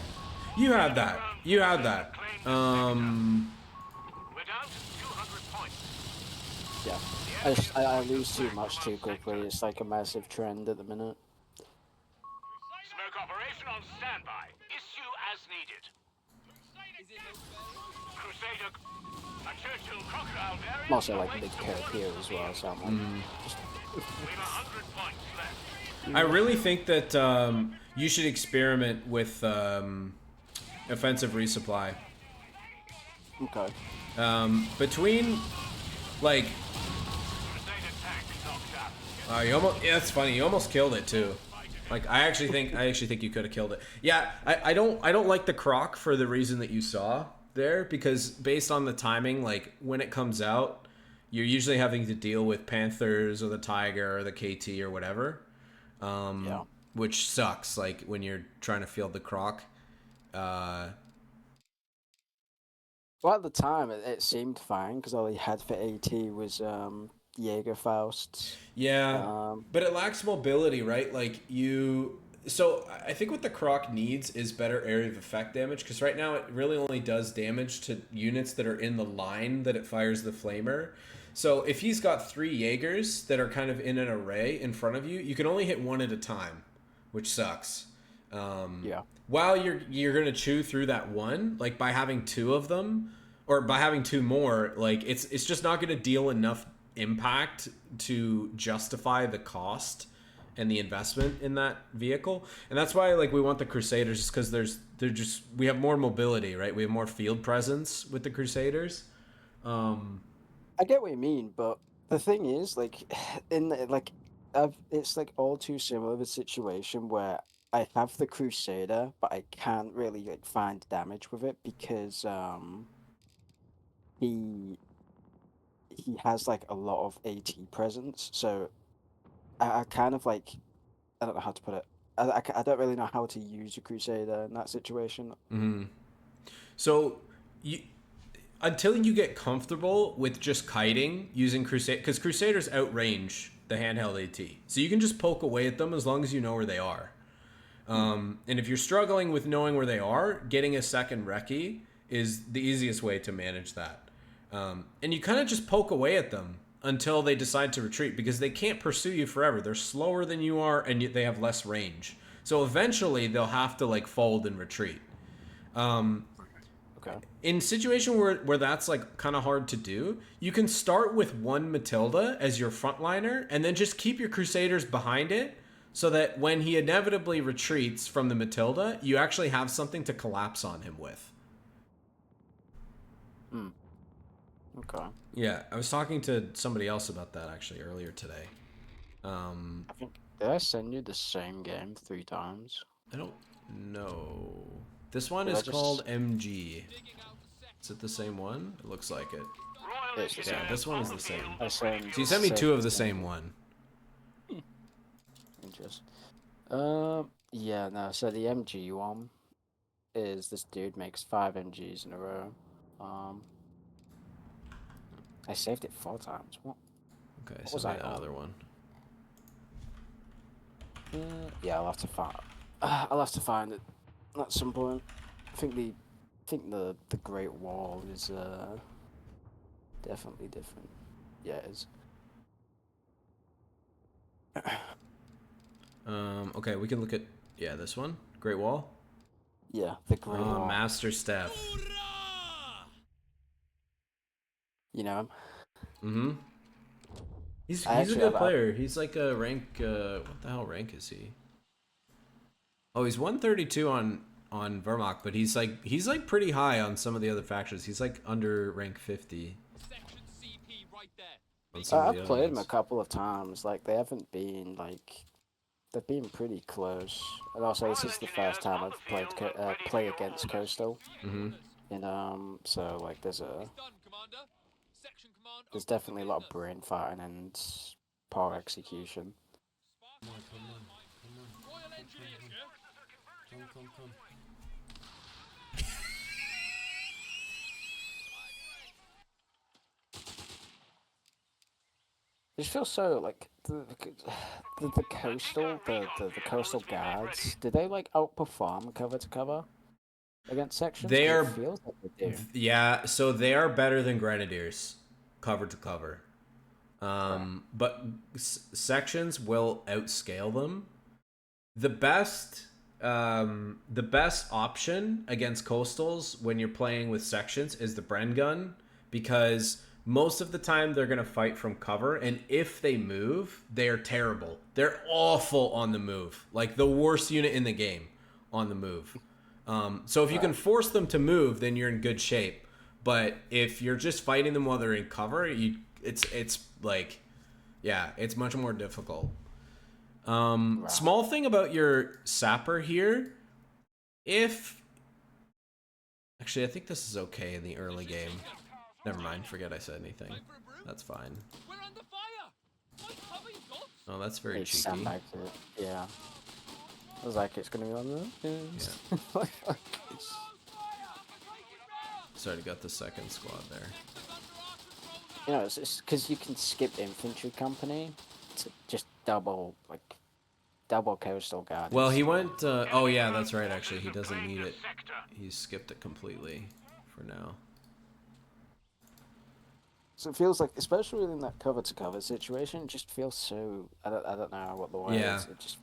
S1: You have that. You have that.
S4: We're down to 200 points.
S2: Yeah. I lose too much too quickly. It's like a massive trend at the minute.
S4: Smoke operation on standby. Issue as needed. Crusader. A Churchill Crocodile variant.
S2: I'm also like
S4: awaits
S2: big
S4: orders
S2: Kirk here
S4: from
S2: as
S4: the
S2: well, so I'm like, just,
S4: We've 100 points left.
S1: I really think that you should experiment with offensive resupply.
S2: okay.
S1: Between like
S4: Crusader tank knocked out.
S1: you almost yeah, that's funny. You almost killed it too. Like I actually think you could have killed it. Yeah, I don't like the croc for the reason that you saw there, because based on the timing, like when it comes out, you're usually having to deal with Panthers or the Tiger or the KT or whatever.
S2: Yeah.
S1: Which sucks, like when you're trying to field the croc.
S2: Well, at the time, it seemed fine because all he had for AT was Jägerfausts.
S1: Yeah, but it lacks mobility, right? Like you. So I think what the croc needs is better area of effect damage, because right now it really only does damage to units that are in the line that it fires the flamer. So if he's got 3 Jaegers that are kind of in an array in front of you, you can only hit one at a time, which sucks.
S2: Yeah.
S1: While you're gonna chew through that one, like by having 2 of them, or by having 2 more, like it's just not gonna deal enough impact to justify the cost and the investment in that vehicle. And that's why like we want the Crusaders, just because we have more mobility, right? We have more field presence with the Crusaders.
S2: I get what you mean, but the thing is, like, it's like all too similar of a situation where I have the Crusader, but I can't really like find damage with it because he he has like a lot of AT presence, so I kind of like I don't know how to put it. I don't really know how to use a Crusader in that situation.
S1: So you until you get comfortable with just kiting using Crusader, because Crusaders outrange the handheld AT, so you can just poke away at them as long as you know where they are. And if you're struggling with knowing where they are, getting a second recce is the easiest way to manage that. And you kind of just poke away at them until they decide to retreat, because they can't pursue you forever. They're slower than you are, and they have less range. So eventually they'll have to like fold and retreat.
S2: Okay.
S1: In situation where that's like kind of hard to do, you can start with one Matilda as your frontliner and then just keep your Crusaders behind it, so that when he inevitably retreats from the Matilda, you actually have something to collapse on him with.
S2: Okay.
S1: Yeah, I was talking to somebody else about that actually earlier today.
S2: I think did I send you the same game 3 times?
S1: I don't know. This one
S2: Did I
S1: is
S2: just-
S1: called MG. Is it the same one? It looks like it.
S4: Royal
S2: It's the
S1: Yeah,
S2: same.
S1: this one is the same.
S2: I sent.
S1: So you sent me 2 of the same one.
S2: Interesting. Yeah, no. So the MG one is this dude makes 5 MGs in a row. I saved it 4 times. What?
S1: Okay,
S2: What
S1: send
S2: was
S1: me
S2: I
S1: that
S2: on?
S1: other one.
S2: Yeah, I'll have to find. I'll have to find it at some point. I think the Great Wall is definitely different. Yeah, it is.
S1: Okay, we can look at this one. Great Wall.
S2: Yeah, the Great Wall.
S1: Master Steph.
S2: You know him?
S1: Mm-hmm. He's
S2: I
S1: a
S2: actually-
S1: good
S2: I-
S1: player. He's like a rank. What the hell rank is he? Oh, he's 132 on Vermont, but he's like pretty high on some of the other factions. He's like under rank 50.
S3: Section CP right there.
S1: On some of
S2: I've
S1: the other
S2: played him a
S1: ones.
S2: couple of times. Like they haven't been like they've been pretty close. And also, this is the first time I've play against Coastal.
S1: Mm-hmm.
S2: And so like there's
S3: Done, Commander. Section command.
S2: there's
S3: open
S2: definitely a lot of
S3: defenders.
S2: brain fighting and power execution.
S3: Royal Engineers, yeah?
S1: Come.
S2: It just feels so like the coastal the coastal guards. Do they like outperform cover to cover against sections? 'Cause
S1: They are-
S2: It feels like they do.
S1: Yeah, so they are better than Grenadiers, cover to cover. But sections will outscale them. The best option against coastals when you're playing with sections is the Bren gun, because most of the time they're gonna fight from cover, and if they move, they are terrible. They're awful on the move, like the worst unit in the game on the move. So if you can force them to move, then you're in good shape. But if you're just fighting them while they're in cover, it's like, yeah, it's much more difficult. Small thing about your sapper here, actually I think this is okay in the early game. Never mind, forget I said anything.
S3: Time for a brew?
S1: That's fine.
S3: We're under fire. What cover you got?
S1: Oh, that's very
S2: They
S1: cheeky.
S2: sandbagged it. Yeah. I was like, it's gonna be on the.
S1: It's already got the second squad there.
S2: You know, it's because you can skip infantry company to just double coastal guard.
S1: Well, he went. Oh yeah, that's right. Actually, he doesn't need it. He skipped it completely for now.
S2: So it feels like, especially in that cover-to-cover situation, it just feels so... I don't know what the word is. It just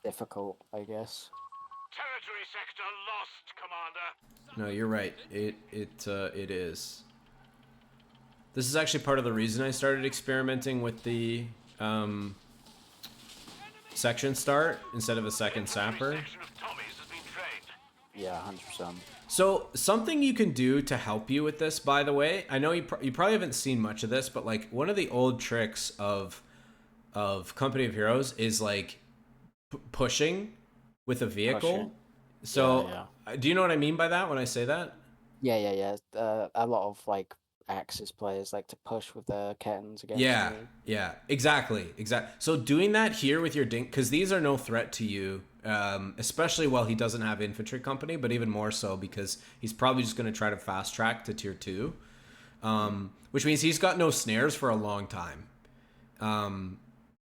S2: difficult, I guess.
S4: Territory sector lost, Commander.
S1: No, you're right. It is. This is actually part of the reason I started experimenting with the section start instead of a second sapper.
S4: Section of Tommies has been trained.
S2: Yeah, 100%.
S1: So something you can do to help you with this, by the way, I know you probably haven't seen much of this, but like one of the old tricks of Company of Heroes is like pushing with a vehicle.
S2: Pushing.
S1: So do you know what I mean by that when I say that?
S2: Yeah. A lot of like Axis players like to push with their Kettons against
S1: Yeah,
S2: you.
S1: yeah, exactly. So doing that here with your dink, because these are no threat to you, especially while he doesn't have infantry company, but even more so because he's probably just going to try to fast track to tier 2, which means he's got no snares for a long time.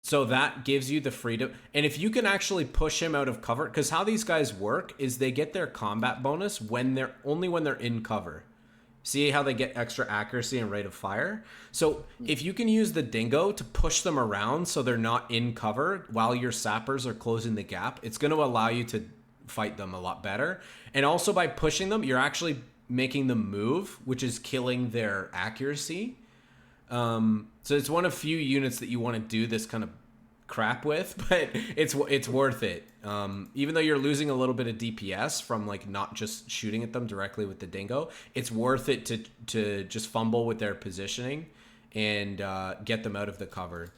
S1: So that gives you the freedom. And if you can actually push him out of cover, because how these guys work is they get their combat bonus when they're in cover. See how they get extra accuracy and rate of fire? So if you can use the dingo to push them around so they're not in cover while your sappers are closing the gap, it's going to allow you to fight them a lot better. And also by pushing them, you're actually making them move, which is killing their accuracy. So it's one of few units that you want to do this kind of crap with, but it's worth it. Even though you're losing a little bit of DPS from like not just shooting at them directly with the dingo, it's worth it to just fumble with their positioning and get them out of the cover.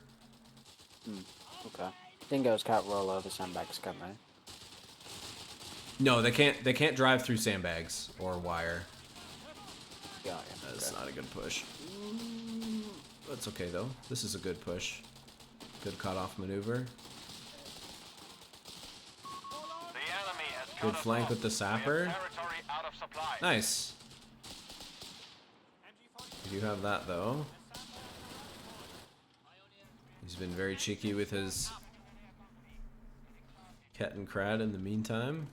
S2: Okay. Dingoes can't roll over sandbags, can they?
S1: No, they can't. They can't drive through sandbags or wire.
S2: Yeah.
S1: That's not a good push. That's okay though. This is a good push. Good cutoff maneuver.
S4: The enemy has
S1: Good flank with the sapper.
S4: territory out of supply.
S1: Nice. You do have that though. He's been very cheeky with his Ket and Crad in the meantime.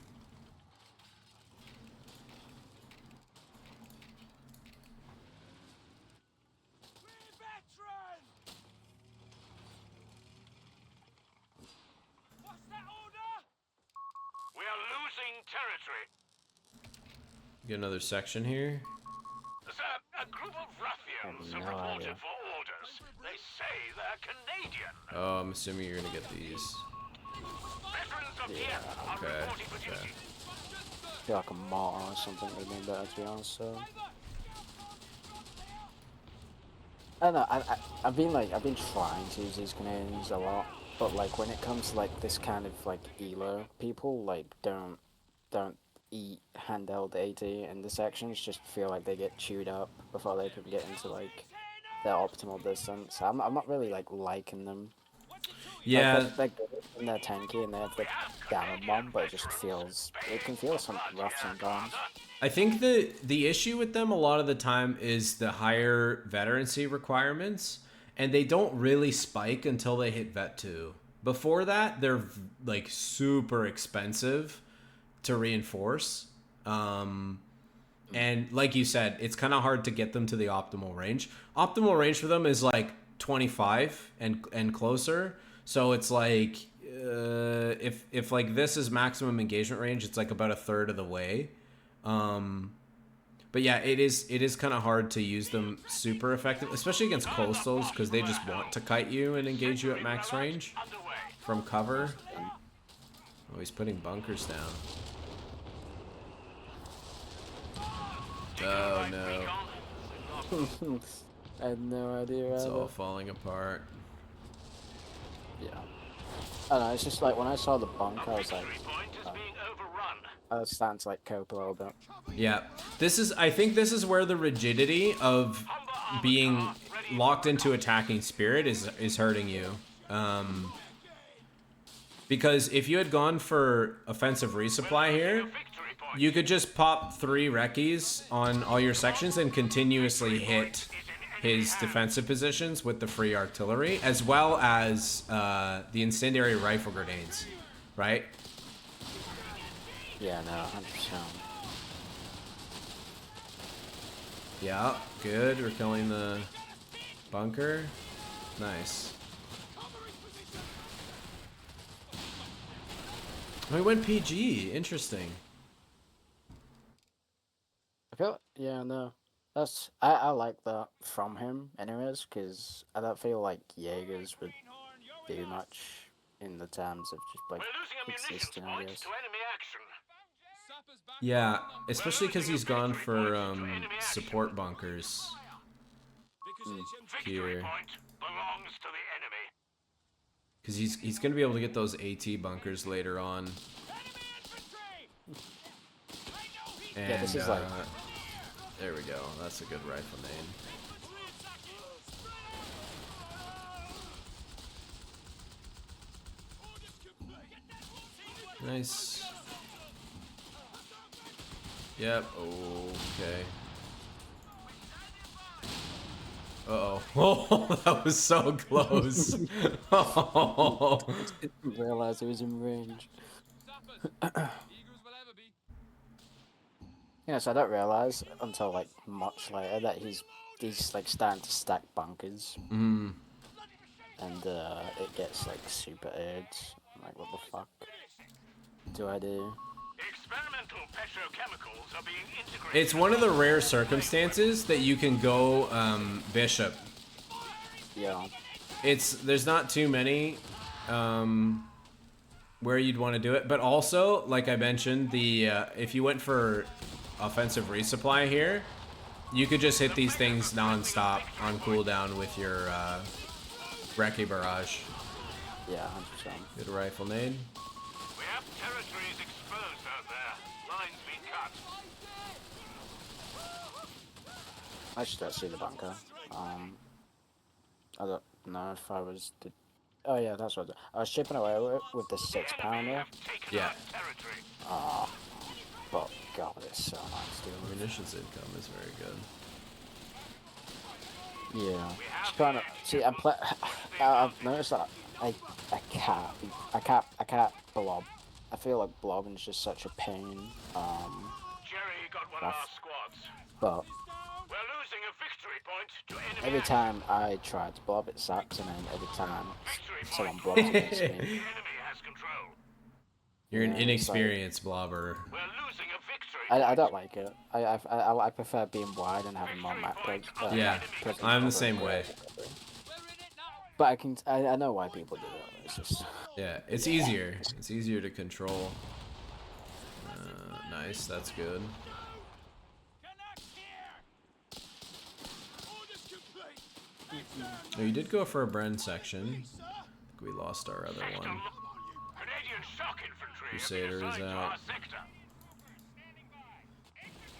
S5: Veteran! What's that order?
S4: We are losing territory.
S1: Get another section here.
S4: There's a group of ruffians have
S2: no
S4: reported
S2: idea.
S4: for orders. They say they're Canadian.
S1: Oh, I'm assuming you're gonna get these.
S4: Veterans of Kiev are
S1: okay,
S4: reporting for duty.
S2: I feel like a martyr or something would have been better, to be honest. So. I don't know. I've been trying to use these Canadians a lot, but like when it comes to like this kind of like ELO, people like don't eat handheld AT in the sections. Just feel like they get chewed up before they can get into like their optimal distance. I'm not really like liking them.
S1: Yeah,
S2: Like, they're good and they're tanky and they have the damage bomb, but it can feel some rough sometimes.
S1: I think the issue with them a lot of the time is the higher veterancy requirements, and they don't really spike until they hit Vet 2. Before that, they're like super expensive to reinforce. And like you said, it's kind of hard to get them to the optimal range. Optimal range for them is like 25 and closer. So it's like if like this is maximum engagement range, it's like about a third of the way. But yeah, it is kind of hard to use them super effective, especially against coastals, because they just want to kite you and engage you at max range from cover. Oh, he's putting bunkers down. Oh no.
S2: I had no idea.
S1: It's
S2: either.
S1: all falling apart.
S2: Yeah. I don't know, it's just like when I saw the bunk, I was like, I was starting to like cope a little bit.
S1: Yeah. I think this is where the rigidity of being locked into attacking spirit is hurting you. Because if you had gone for offensive resupply here, you could just pop 3 recce's on all your sections and continuously hit his defensive positions with the free artillery, as well as the incendiary rifle grenades, right?
S2: Yeah, no, 100%.
S1: Yeah, good. We're killing the bunker. Nice. Oh, he went PG. Interesting.
S2: I feel, yeah, no. I like that from him, anyways, because I don't feel like Jaegers would do much in the terms of just like
S4: We're losing a munitions
S2: existing, I
S4: point
S2: guess.
S4: to enemy action.
S3: Sappers back
S1: Yeah,
S3: on them.
S1: especially because he's gone for support bunkers
S3: Vicus HMG.
S4: Victory
S1: here.
S4: point belongs to the enemy.
S1: Because he's gonna be able to get those AT bunkers later on. And
S2: Yeah, this is like-
S1: there we go. That's a good rifle name. Nice. Yep. Okay. Uh-oh. Oh, that was so close. Oh.
S2: Didn't realize he was in range.
S3: Sappers. Eager as will ever be.
S2: Yeah, so I don't realize until like much later that he's like starting to stack bunkers,
S1: Mm.
S2: and it gets like super aids. I'm like, what the fuck do I do?
S4: Experimental petrochemicals are being integrated.
S1: It's one of the rare circumstances that you can go bishop.
S2: Yeah,
S1: There's not too many where you'd want to do it, but also, like I mentioned, if you went for offensive resupply here, you could just hit these things non-stop on cooldown with your Recce Barrage.
S2: yeah, 100%.
S1: Good rifle nade.
S4: We have territories exposed out there. Lines being cut.
S2: I just don't see the bunker. I don't know if I was. Oh yeah, that's what I was chipping away with the 6-pounder.
S4: Taken
S1: Yeah.
S4: our territory.
S2: But God, it's so nice, dude.
S1: Munitions income is very good.
S2: Yeah. Just trying to see. I've noticed that I can't blob. I feel like blobbing is just such a pain.
S4: Jerry got one of our squads.
S2: But
S4: We're losing a victory point to enemy
S2: every
S4: action.
S2: time I try to blob, it sucks, and then every time
S4: Victory
S2: someone
S4: point.
S2: blobs against
S4: The
S2: me,
S4: enemy has control.
S1: You're an
S2: Yeah, it's
S1: inexperienced blobber.
S4: We're losing a victory
S2: I
S4: point.
S2: don't like it. I prefer being wide and having more map presence.
S1: Yeah, I'm the same way.
S3: We're in it now.
S2: But I know why people do it. It's just
S1: Yeah, it's easier. It's easier to control. Nice, that's good. Oh, you did go for a Bren section. I think we lost our other one.
S4: Canadian shock infantry
S1: Crusader
S4: have
S1: is
S4: been assigned to
S1: out.
S4: our sector.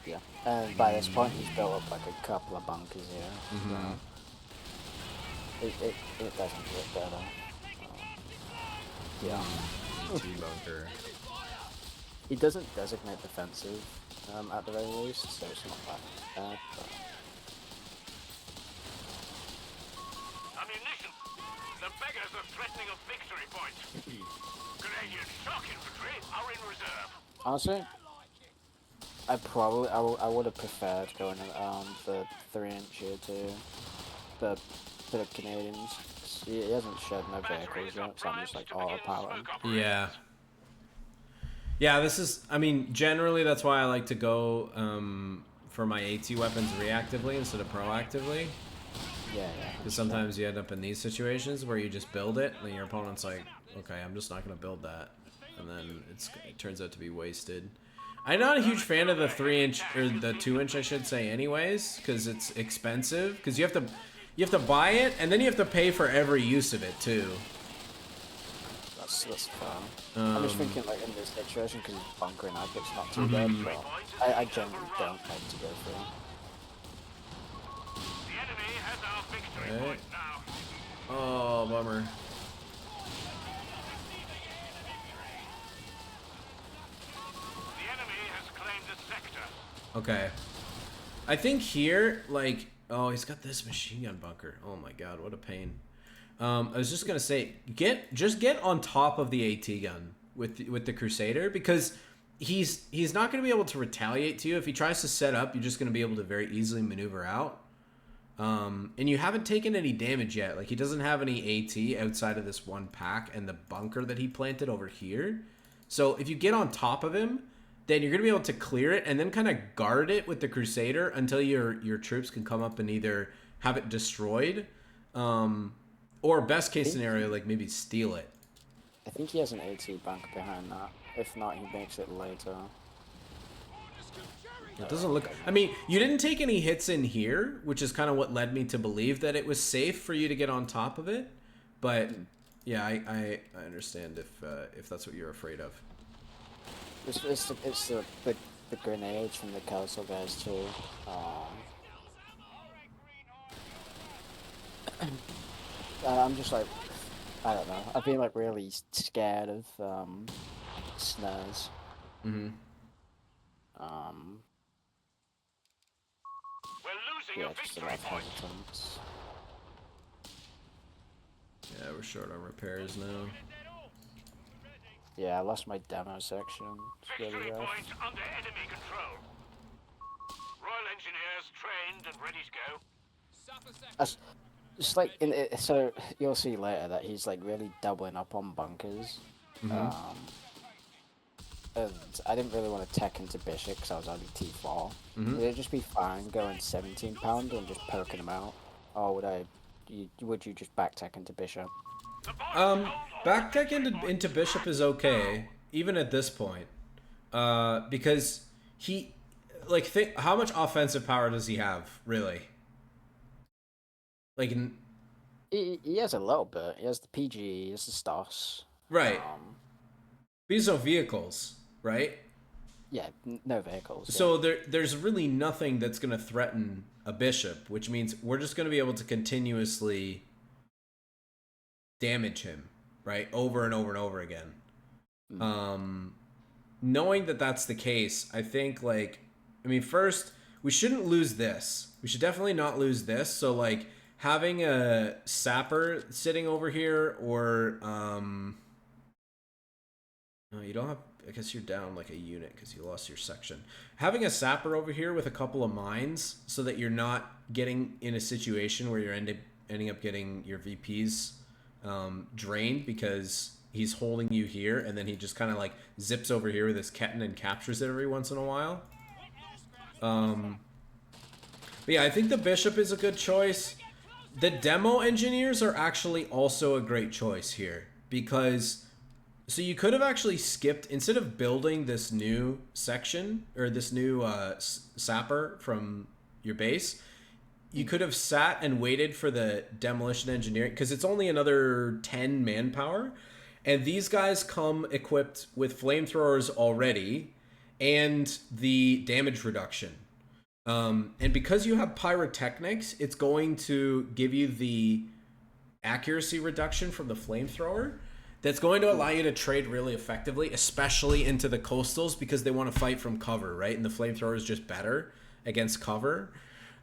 S2: yeah. And by this point, he's built up like a couple of bunkers here.
S1: Mhm.
S2: So it doesn't get better. Yeah.
S1: AT bunker.
S2: He doesn't designate defensive at the very least, so it's not that bad. But
S4: Ammunition. The beggars are threatening a victory point. Canadian shock infantry are in reserve.
S2: honestly, I would have preferred going the 3-inch here too. For the Canadians. He hasn't shed no vehicles yet, so I'm just like autopiloting.
S1: Yeah. Yeah, this is, I mean, generally that's why I like to go for my AT weapons reactively instead of proactively.
S2: Yeah.
S1: Because sometimes you end up in these situations where you just build it, and your opponent's like, okay, I'm just not going to build that. And then it turns out to be wasted. I'm not a huge fan of the 3-inch, or the 2-inch, I should say, anyways, because it's expensive. Because you have to buy it, and then you have to pay for every use of it, too.
S2: That's fine. I'm just thinking like in this situation because he's bunkering up, it's not too bad, but I generally don't like to go through.
S4: The enemy has our victory
S1: Okay.
S4: point now.
S1: Oh, bummer.
S4: The enemy has claimed the sector.
S1: Okay. I think here, like, oh, he's got this machine gun bunker. Oh my god, what a pain. I was just gonna say, get on top of the AT gun with the Crusader, because he's not gonna be able to retaliate to you. If he tries to set up, you're just gonna be able to very easily maneuver out. And you haven't taken any damage yet. Like, he doesn't have any AT outside of this one pack and the bunker that he planted over here. So if you get on top of him, then you're going to be able to clear it and then kind of guard it with the Crusader until your troops can come up and either have it destroyed, or best case scenario, like maybe steal it.
S2: I think he has an AT bunker behind that. If not, he makes it later.
S1: It doesn't look... I mean, you didn't take any hits in here, which is kind of what led me to believe that it was safe for you to get on top of it. But, yeah, I understand if that's what you're afraid of.
S2: It's the grenades from the castle guys too. I'm just like, I don't know. I've been like really scared of snares.
S1: Mm-hmm.
S4: We're losing
S2: Yeah,
S4: a
S2: just a
S4: victory
S2: lot of
S4: point.
S2: hesitance.
S1: Yeah, we're short on repairs now.
S2: Yeah, I lost my demo section. It's really
S4: Victory
S2: rough.
S4: point under enemy control. Royal Engineers trained and ready to go.
S3: Sapper sector.
S2: That's just like in it, so you'll see later that he's like really doubling up on bunkers. And I didn't really want to tech into Bishop because I was only T4. Would it just be fine going 17 pound and just poking him out, or would you just back tech into Bishop?
S1: Back tech into Bishop is okay, even at this point, because he, like, think how much offensive power does he have, really? Like,
S2: He has a little bit. He has the PG, he has the Stos.
S1: right? These are vehicles, right?
S2: Yeah, no vehicles.
S1: So there's really nothing that's going to threaten a Bishop, which means we're just going to be able to continuously damage him, right? Over and over and over again. Knowing that that's the case, I think, like, I mean, first, we shouldn't lose this. We should definitely not lose this. So, like, having a sapper sitting over here, or, no, you don't have, I guess you're down, like, a unit because you lost your section. Having a sapper over here with a couple of mines so that you're not getting in a situation where you're ending up getting your VPs drained because he's holding you here, and then he just kind of like zips over here with his Ketten and captures it every once in a while. But yeah, I think the Bishop is a good choice. The demo engineers are actually also a great choice here, because so you could have actually skipped, instead of building this new section or this new sapper from your base, you could have sat and waited for the demolition engineering, because it's only another 10 manpower, and these guys come equipped with flamethrowers already and the damage reduction. And because you have pyrotechnics, it's going to give you the accuracy reduction from the flamethrower that's going to allow you to trade really effectively, especially into the coastals, because they want to fight from cover, right? And the flamethrower is just better against cover.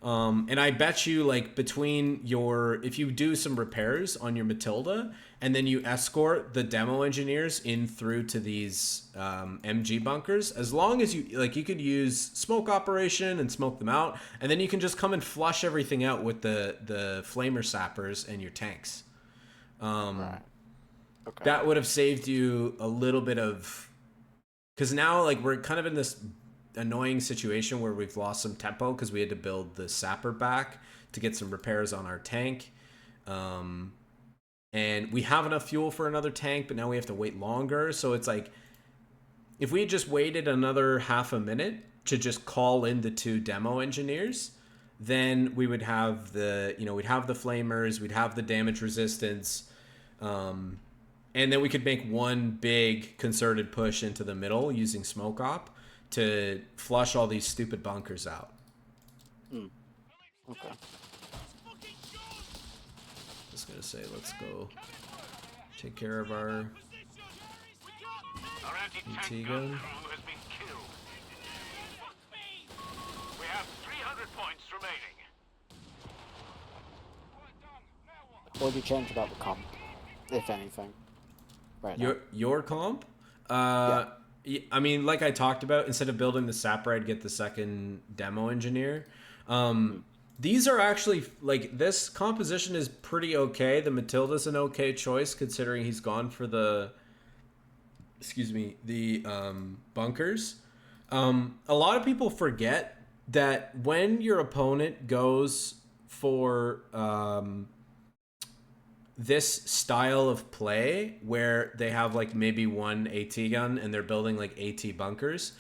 S1: And I bet you, like, between if you do some repairs on your Matilda and then you escort the demo engineers in through to these MG bunkers, as long as you, like, you could use smoke operation and smoke them out, and then you can just come and flush everything out with the flamer sappers and your tanks.
S2: Right. Okay.
S1: That would have saved you a little bit of, because now, like, we're kind of in this annoying situation where we've lost some tempo because we had to build the sapper back to get some repairs on our tank, and we have enough fuel for another tank, but now we have to wait longer. So it's like, if we had just waited another half a minute to just call in the 2 demo engineers, then we would have we'd have the flamers, we'd have the damage resistance, and then we could make one big concerted push into the middle using smoke op to flush all these stupid bunkers out.
S2: Okay.
S1: Just gonna say, let's go take care of our
S4: Our anti-tank
S1: gun.
S4: gun crew has been killed. We have 300 points remaining.
S2: What would you change about the comp, if anything? Right now.
S1: Your comp?
S2: Yeah.
S1: I mean, like I talked about, instead of building the sapper, I'd get the second demo engineer. These are actually, like, this composition is pretty okay. The Matilda's an okay choice considering he's gone for the, the bunkers. A lot of people forget that when your opponent goes for this style of play where they have like maybe one AT gun and they're building like AT bunkers,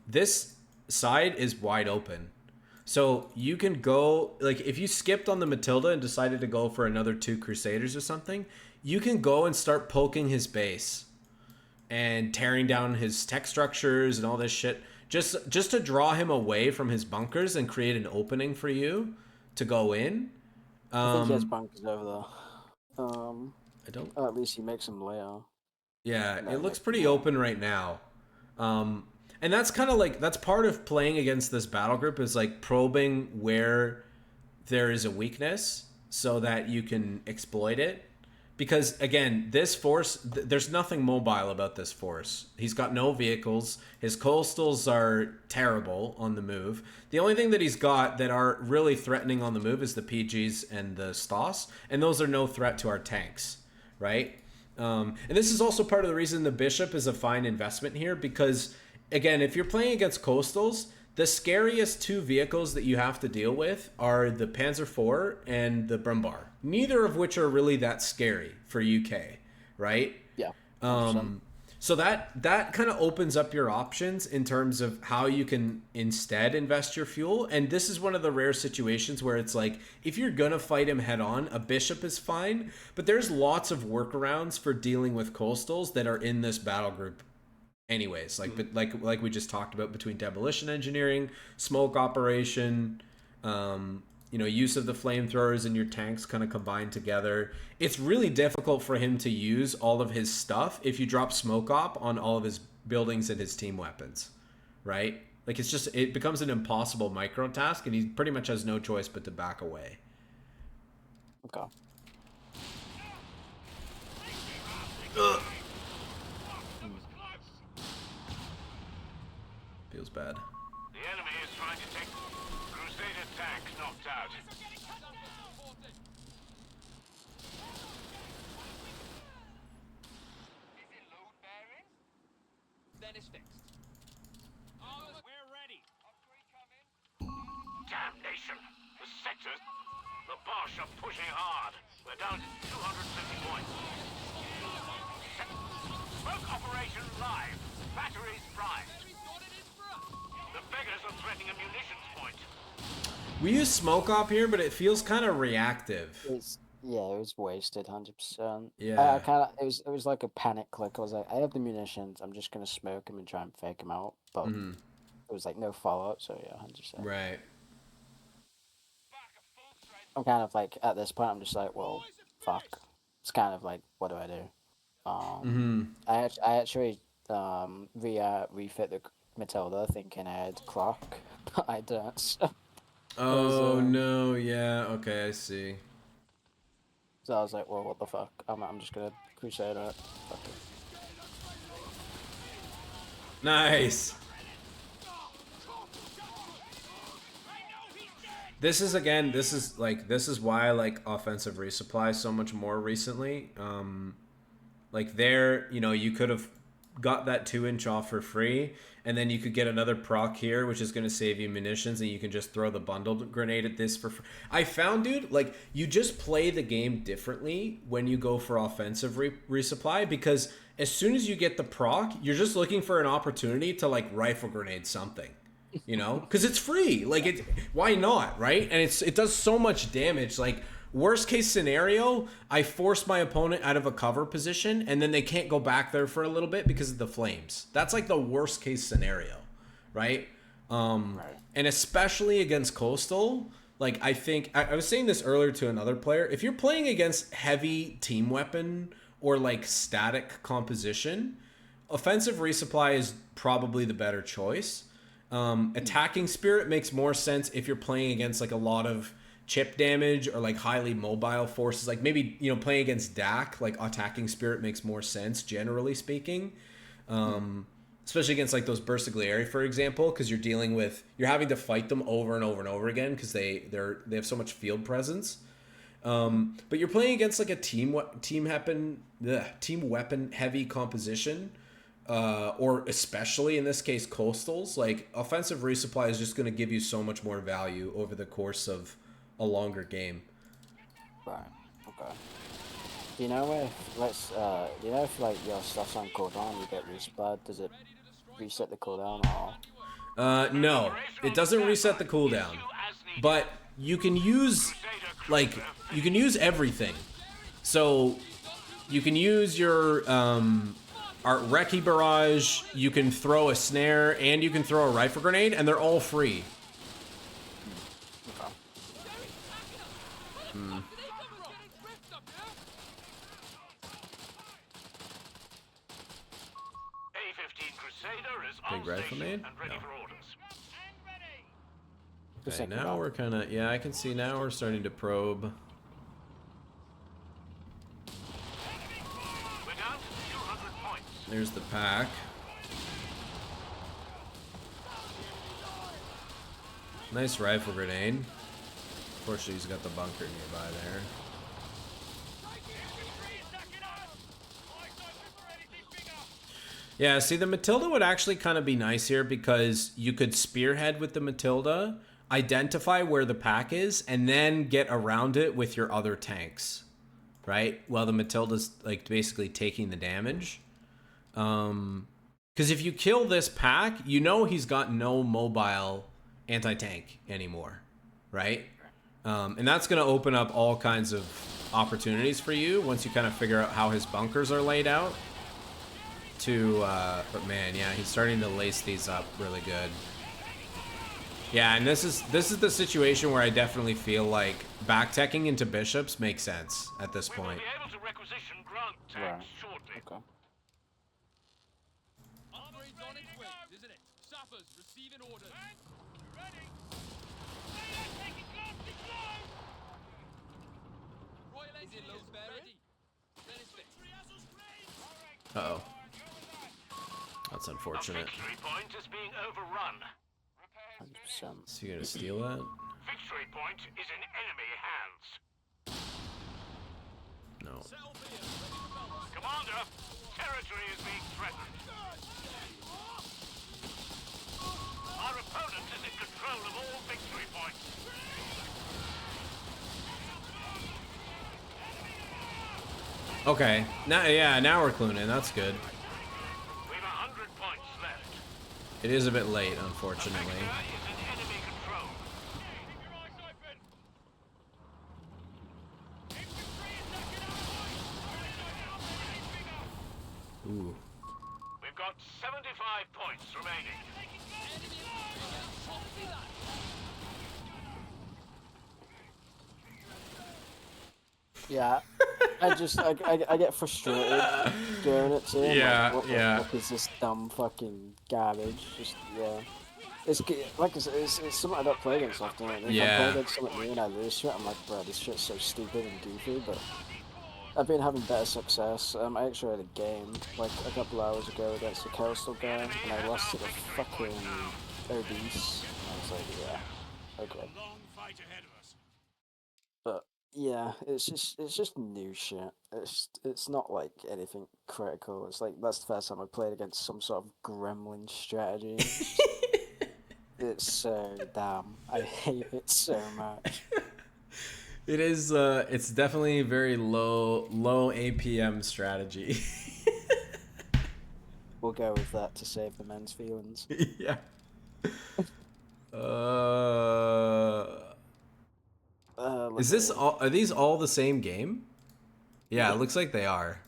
S1: this side is wide open. So you can go, like, if you skipped on the Matilda and decided to go for another 2 Crusaders or something, you can go and start poking his base and tearing down his tech structures and all this shit, just to draw him away from his bunkers and create an opening for you to go in.
S2: I think he has bunkers over there.
S1: I don't.
S2: Or at least he makes them later.
S1: Yeah, it looks pretty open right now. And that's kind of like, that's part of playing against this battle group, is like probing where there is a weakness so that you can exploit it. Because again, this force, there's nothing mobile about this force. He's got no vehicles. His coastals are terrible on the move. The only thing that he's got that are really threatening on the move is the PGs and the Stoss, and those are no threat to our tanks, right? And this is also part of the reason the Bishop is a fine investment here, because again, if you're playing against coastals, the scariest 2 vehicles that you have to deal with are the Panzer IV and the Brumbar. Neither of which are really that scary for UK, right?
S2: Yeah.
S1: So that kind of opens up your options in terms of how you can instead invest your fuel. And this is one of the rare situations where it's like, if you're going to fight him head on, a Bishop is fine. But there's lots of workarounds for dealing with coastals that are in this battle group anyways, like we just talked about, between demolition engineering, smoke operation, use of the flamethrowers and your tanks kind of combined together. It's really difficult for him to use all of his stuff if you drop smoke op on all of his buildings and his team weapons, right? Like, it becomes an impossible micro task, and he pretty much has no choice but to back away.
S2: Okay.
S1: Feels bad.
S4: The enemy is trying to take Crusader tanks knocked out.
S3: Then it's fixed.
S5: We're ready.
S4: Damnation! The sectors, the Bosch are pushing hard. We're down to 250 points. Smoke operation live. Batteries primed. The beggars are threatening a munitions point.
S1: We use smoke op here, but it feels kind of reactive.
S2: It was wasted, 100%.
S1: Yeah.
S2: It was like a panic click. I was like, I have the munitions. I'm just gonna smoke him and try and fake him out. But it was like no follow up. So yeah, 100%.
S1: Right.
S2: I'm kind of like, at this point, I'm just like, well, fuck. It's kind of like, what do I do? I actually refit the Matilda thinking I had clock, but I don't. So,
S1: No, yeah, okay, I see.
S2: so I was like, well, what the fuck? I'm just gonna Crusader it. Fuck it.
S1: Nice. This is why I like offensive resupply so much more recently. Like there, you could have got that 2-inch off for free, and then you could get another proc here, which is going to save you munitions, and you can just throw the bundled grenade at this for free. I found, dude, like, you just play the game differently when you go for offensive resupply, because as soon as you get the proc, you're just looking for an opportunity to, like, rifle grenade something. Because it's free. Like, why not, right? And it does so much damage. Like, worst case scenario, I force my opponent out of a cover position, and then they can't go back there for a little bit because of the flames. That's like the worst case scenario, right? And especially against Coastal, like, I think I was saying this earlier to another player. If you're playing against heavy team weapon or like static composition, offensive resupply is probably the better choice. Attacking spirit makes more sense if you're playing against like a lot of chip damage or like highly mobile forces. Like maybe, playing against DAC, like attacking spirit makes more sense generally speaking. especially against like those Bersaglieri, for example, because you're having to fight them over and over and over again because they have so much field presence. But you're playing against like a team weapon heavy composition, or especially in this case coastals. Like offensive resupply is just going to give you so much more value over the course of a longer game.
S2: Right. Okay. Do you know if do you know if like your stuff's on cooldown, you get resupplied? Does it reset the cooldown or?
S1: No, it doesn't reset the cooldown, but you can use everything. So you can use your Art Recce Barrage, you can throw a snare, and you can throw a rifle grenade, and they're all free.
S2: Okay.
S4: A-15 Crusader is
S1: Big
S4: on
S1: rifle
S4: station
S1: nade?
S4: and ready
S1: No.
S4: for orders.
S2: Just
S1: Okay,
S2: thinking
S1: now
S2: about-
S1: we're kind of, yeah, I can see now we're starting to probe.
S4: We're down to 200 points.
S1: There's the pack. Nice rifle grenade. Unfortunately, he's got the bunker nearby there. Yeah, see, the Matilda would actually kind of be nice here because you could spearhead with the Matilda, identify where the pack is, and then get around it with your other tanks, right? While the Matilda's like basically taking the damage. Because if you kill this pack, you know he's got no mobile anti-tank anymore, right? And that's going to open up all kinds of opportunities for you once you kind of figure out how his bunkers are laid out. But man, yeah, he's starting to lace these up really good. Yeah, and this is the situation where I definitely feel like back-teching into bishops makes sense at this
S4: We will
S1: point.
S4: be able to requisition ground tanks shortly.
S2: Okay.
S3: Upgrades on its way, isn't it? Sappers receiving orders. Royal Engineers ready.
S1: Uh-oh. That's unfortunate.
S4: A victory point is being overrun.
S2: 100%.
S1: Is he gonna steal that?
S4: Victory point is in enemy hands.
S1: No.
S4: Commander, territory is being threatened. Our opponent is in control of all victory points.
S1: Okay. Now we're cluing in. That's good.
S4: We've 100 points left.
S1: It is a bit late, unfortunately.
S4: Vector is in enemy control.
S1: Ooh.
S4: We've got 75 points remaining.
S2: Yeah, I get frustrated doing it too.
S1: Yeah,
S2: What
S1: yeah.
S2: the fuck is this dumb fucking garbage? Just yeah. It's something I don't play against often. Like, if I
S1: Yeah.
S2: play against something new and I lose to it, I'm like, bro, this shit's so stupid and goofy. But I've been having better success. I actually had a game like a couple hours ago against a coastal guy, and I lost to the fucking obese. I was like, yeah, okay. But yeah, it's just new shit. It's not like anything critical. It's like that's the first time I played against some sort of gremlin strategy. It's so dumb. I hate it so much.
S1: It is. It's definitely a very low APM strategy.
S2: We'll go with that to save the men's feelings.
S1: Yeah. Is this all? Are these all the same game? Yeah, it looks like they are.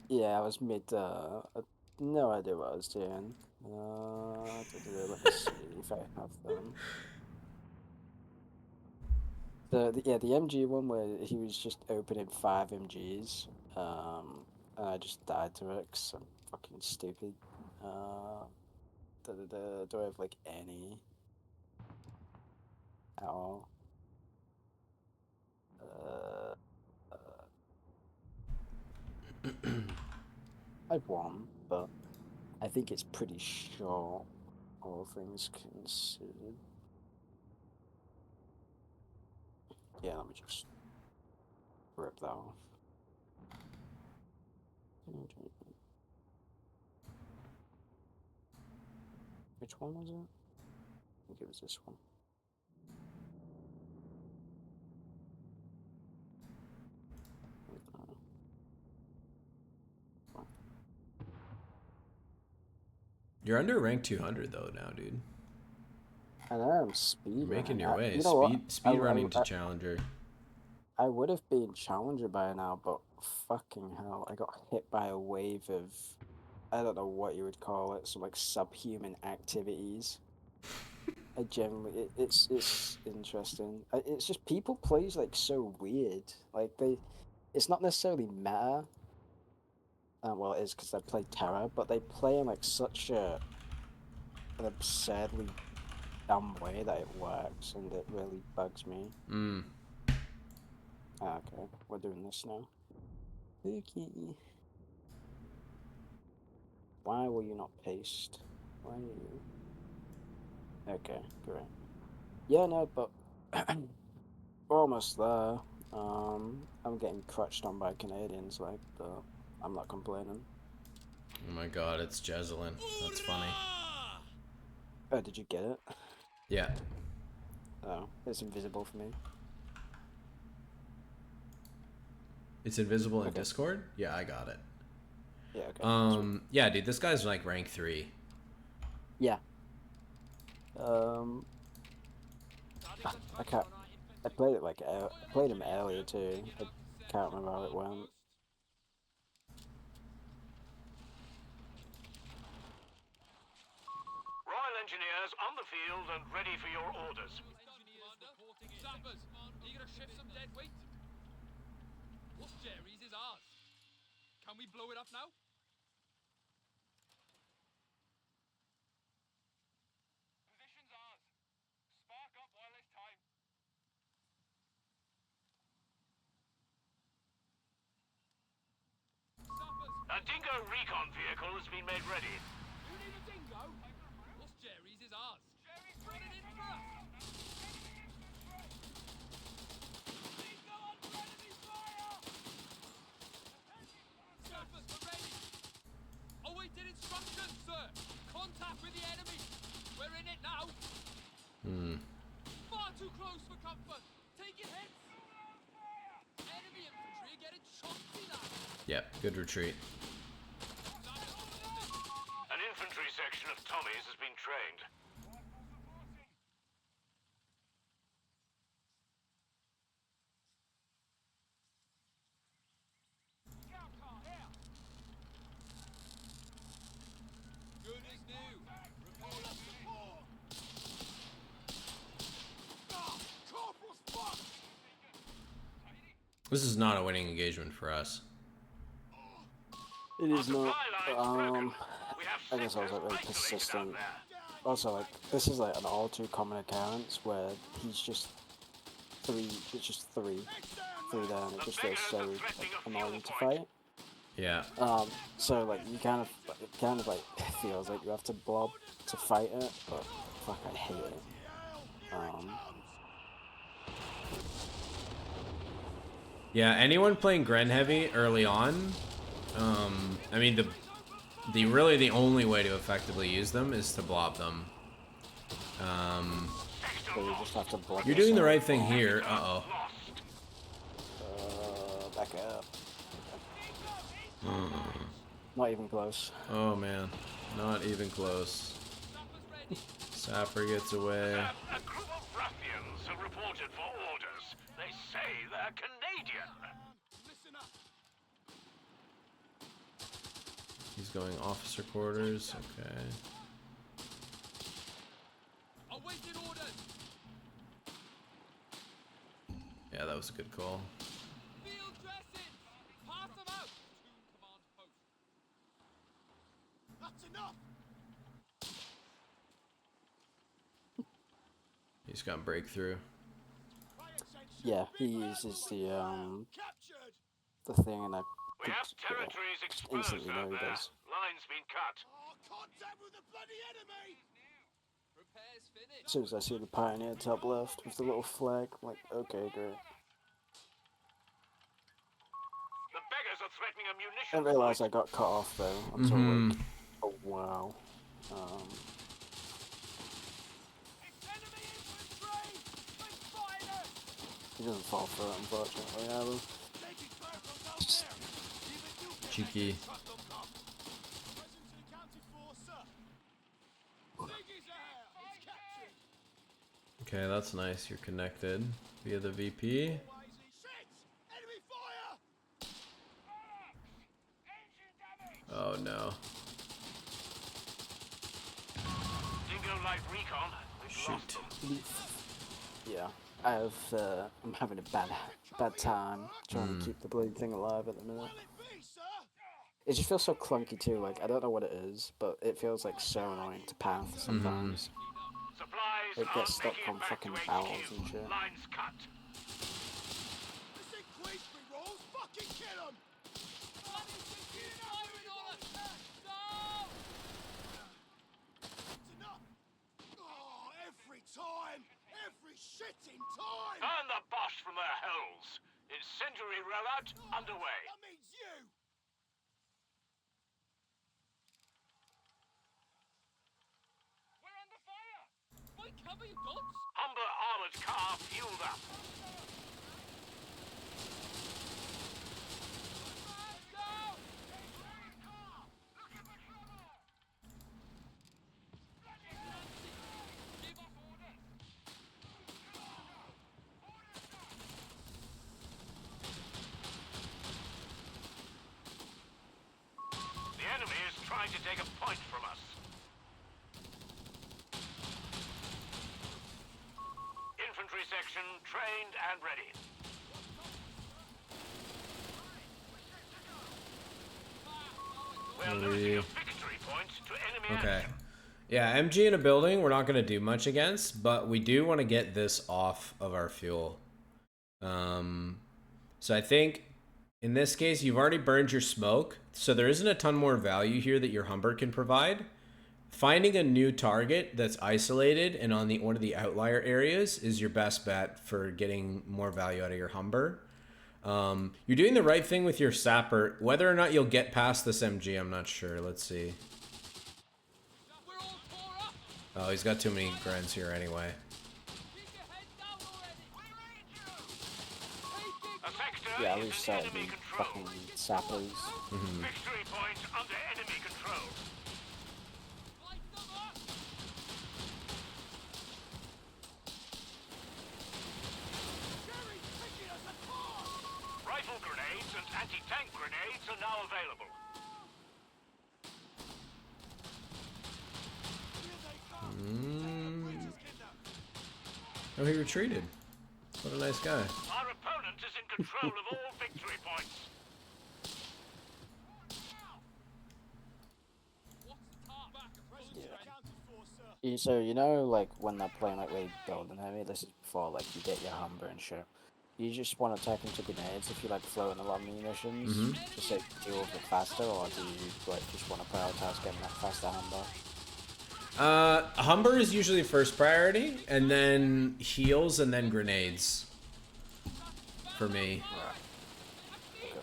S2: Yeah, I was mid. No idea what I was doing. Let me see if I have them. The MG one where he was just opening 5 MGs, and I just died to it 'cause I'm fucking stupid. Do I have like any at all? I won, but I think it's pretty short, all things considered. Yeah, let me just rip that off. Which one was it? I think it was this one.
S1: You're under rank 200 though now, dude.
S2: I know I'm speed
S1: You're making
S2: running.
S1: your way.
S2: You know what?
S1: Speed running to challenger.
S2: I would have been challenger by now, but fucking hell, I got hit by a wave of, I don't know what you would call it, some like subhuman activities. I generally, it's interesting. It's just people plays like so weird. Like it's not necessarily meta. Well, it is because they play Terra, but they play in like such an absurdly dumb way that it works, and it really bugs me.
S1: Mm.
S2: Okay, we're doing this now. Okay. Why will you not paste? Why are you? Okay, great. Yeah, no, but we're almost there. I'm getting crutched on by Canadians, like, but I'm not complaining.
S1: Oh my god, it's Jezelyn. That's funny.
S2: Oh, did you get it?
S1: Yeah.
S2: Oh, it's invisible for me.
S1: It's invisible in
S2: Okay.
S1: Discord? Yeah, I got it.
S2: Yeah, okay.
S1: Yeah, dude, this guy's like rank 3.
S2: Yeah. I can't. I played it like I played him earlier too. I can't remember how it went.
S4: Royal Engineers on the field and ready for your orders.
S3: Sappers, are you gonna shift some dead weight? What's Jerry's is ours. Can we blow it up now?
S4: Position's ours. Spark up while there's time.
S3: Sappers,
S4: A Dingo recon vehicle has been made ready.
S3: you need a dingo? What's Jerry's is ours. Put it in for us.
S5: Dingo under enemy fire!
S3: Sappers, we're ready. Awaited instructions, sir. Contact with the enemy. We're in it now. Far too close for comfort. Taking hits. Enemy infantry are getting shot. See that?
S1: Yep, good retreat.
S4: An infantry section of Tommies has been trained.
S5: Scout car, here!
S3: Good as new.
S5: Report up support! Ah! Corporal's fucked!
S1: This is not a winning engagement for us.
S2: It is not.
S4: We have
S2: I guess I was like really
S4: sectors isolated
S2: persistent.
S4: out there.
S2: Also, like this is like an all too common occurrence where he's just three. It's just three there, and it just feels so like, annoying to fight.
S1: Yeah.
S2: So like you kind of like feels like you have to blob to fight it, but fuck, I hate it.
S1: Yeah, anyone playing Gren Heavy early on, I mean the really the only way to effectively use them is to blob them.
S2: So you just have to blob.
S1: You're doing the
S2: yourself.
S1: right thing here. Uh-oh.
S2: Back up. Not even close.
S1: Oh man, not even close. Sapper gets away.
S4: A group of ruffians have reported for orders. They say they're Canadian.
S5: Listen up!
S1: He's going officer quarters. Okay.
S3: Awaiting orders.
S1: Yeah, that was a good call.
S3: Field dressing. Pass them out. 2 command posts.
S5: That's enough!
S1: He's got breakthrough.
S2: Yeah, he uses the
S5: Captured!
S2: the thing, and I
S4: We have
S2: just
S4: territories exposed
S2: instantly know
S4: out
S2: he
S4: there.
S2: does.
S4: Lines been cut.
S5: Oh, contact with the bloody enemy!
S3: Repairs finished.
S2: As soon as I see the Pioneer top left with the little flag, I'm like, okay, great.
S4: The beggars are threatening a
S2: I
S4: munitions
S2: didn't realise I
S4: point.
S2: got cut off though until like, oh wow.
S5: It's enemy infantry! Let's fight us!
S2: He doesn't fall for it, unfortunately, either.
S5: Taking fire from down there! Even you can
S1: Cheeky.
S5: trust them, Cop. Presence accounted for, sir. Ziggy's out! It's captured!
S1: Okay, that's nice. You're connected via the VP.
S5: Shit! Enemy fire!
S1: Oh no.
S4: Dingo Light Recon. We've lost
S1: Shoot.
S4: them.
S2: Yeah, I'm having a bad time trying to keep the blade thing alive at the minute.
S5: Will it be, sir?
S2: It just feels so clunky too. Like I don't know what it is, but it feels like so annoying to path sometimes.
S4: Supplies
S2: It
S4: aren't
S2: gets stuck
S4: making
S2: on
S4: it back
S2: fucking
S4: to
S2: barrels
S4: HQ.
S2: and shit.
S4: Lines cut.
S5: This ain't Queensbury rolls! Fucking kill him! It's enough! Oh, every time! Every shitting time!
S4: Burn the Bosch from their holes. Incendiary rollout underway.
S5: That means you!
S3: We're under fire. My cover, you dunce.
S4: Humber armored car fueled up. The enemy is trying to take a point from us. Infantry section trained and ready. We're losing a victory point to enemy
S1: Okay.
S4: action.
S1: Yeah, MG in a building we're not going to do much against, but we do want to get this off of our fuel. So I think in this case you've already burned your smoke, so there isn't a ton more value here that your Humber can provide. Finding a new target that's isolated and on one of the outlier areas is your best bet for getting more value out of your Humber. You're doing the right thing with your sapper. Whether or not you'll get past this MG, I'm not sure. Let's see.
S3: We're all tore up.
S1: Oh, he's got too many grens here anyway.
S3: Keep your head down already. Take it.
S4: A sector
S2: Yeah, at
S4: is
S2: least
S4: in
S2: the
S4: enemy control.
S2: fucking sappers.
S4: Victory point under enemy control.
S3: Light them up.
S5: Jerry's picking us apart!
S4: Rifle grenades and anti-tank grenades are now available.
S5: Here they come! Take the bridges, kiddo!
S1: Oh, he retreated. What a nice guy.
S4: Our opponent is in control of all victory points.
S3: What's the top? Back.
S5: Presence accounted for, sir.
S2: So you know, like when they're playing like really building heavy, this is before like you get your Humber and shit. You just want to take them to grenades if you like floating a lot of munitions, just so you can deal with it faster, or do you like just want to prioritize getting that faster Humber?
S1: Humber is usually first priority, and then heals, and then grenades. For me.
S2: Okay.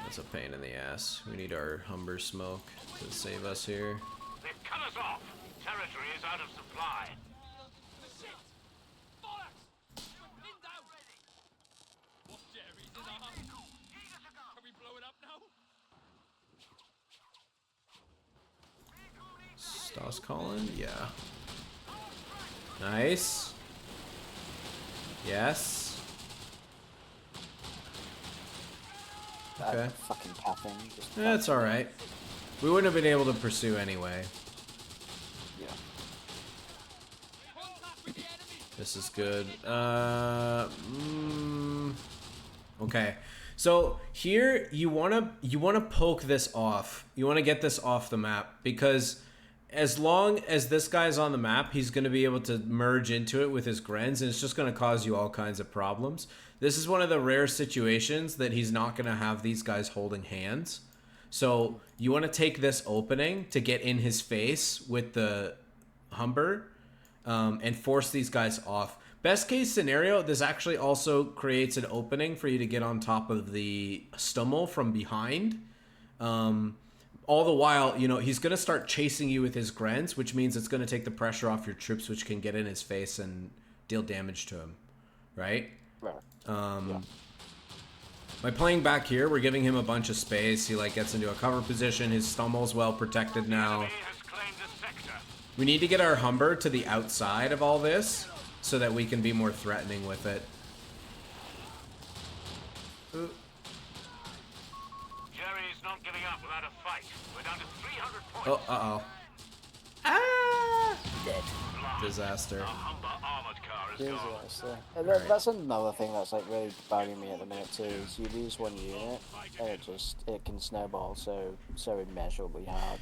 S1: That's a pain in the ass. We need our Humber smoke to save us here.
S4: They've cut us off. Territory is out of supply.
S3: Shit. Bollocks. We're pinned down. What Jerry's in our hand? Can we blow it up now?
S1: Stas calling? Yeah. Nice. Yes. Okay.
S2: That fucking capping. Just
S1: That's alright. We wouldn't have been able to pursue anyway.
S2: Yeah.
S3: Contact with the enemy.
S1: This is good. Okay. So here you wanna poke this off. You wanna get this off the map, because as long as this guy's on the map, he's gonna be able to merge into it with his grens, and it's just gonna cause you all kinds of problems. This is one of the rare situations that he's not gonna have these guys holding hands. So you want to take this opening to get in his face with the Humber, and force these guys off. Best case scenario, this actually also creates an opening for you to get on top of the Stummel from behind. All the while, you know, he's going to start chasing you with his Grens, which means it's going to take the pressure off your troops, which can get in his face and deal damage to him, right?
S2: Right.
S1: By playing back here, we're giving him a bunch of space. He like gets into a cover position. His Stummel's well protected now.
S4: Enemy has claimed the sector.
S1: We need to get our Humber to the outside of all this so that we can be more threatening with it. Ooh.
S4: Jerry's not giving up without a fight. We're down to 300 points.
S1: Oh, uh-oh. Ah!
S2: Dead.
S1: Disaster.
S4: The Humber armored car is
S2: Here's
S4: gone.
S2: what I say. And that's another thing that's like really bugging me at the minute too. Is you lose one unit, and it can snowball so immeasurably hard.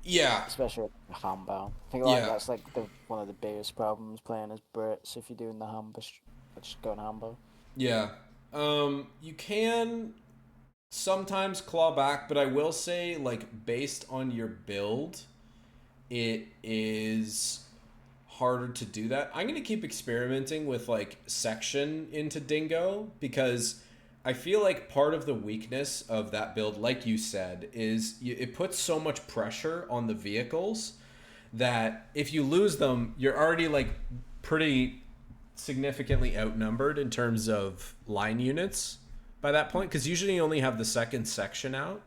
S1: Yeah.
S2: Especially with the Humber. I think like
S1: Yeah.
S2: that's like one of the biggest problems playing as Brits if you're doing the Humber, just going Humber.
S1: Yeah. You can sometimes claw back, but I will say, like, based on your build, it is harder to do that. I'm going to keep experimenting with, like, section into Dingo, because I feel like part of the weakness of that build, like you said, is it puts so much pressure on the vehicles that if you lose them, you're already, like, pretty significantly outnumbered in terms of line units by that point, because usually you only have the second section out.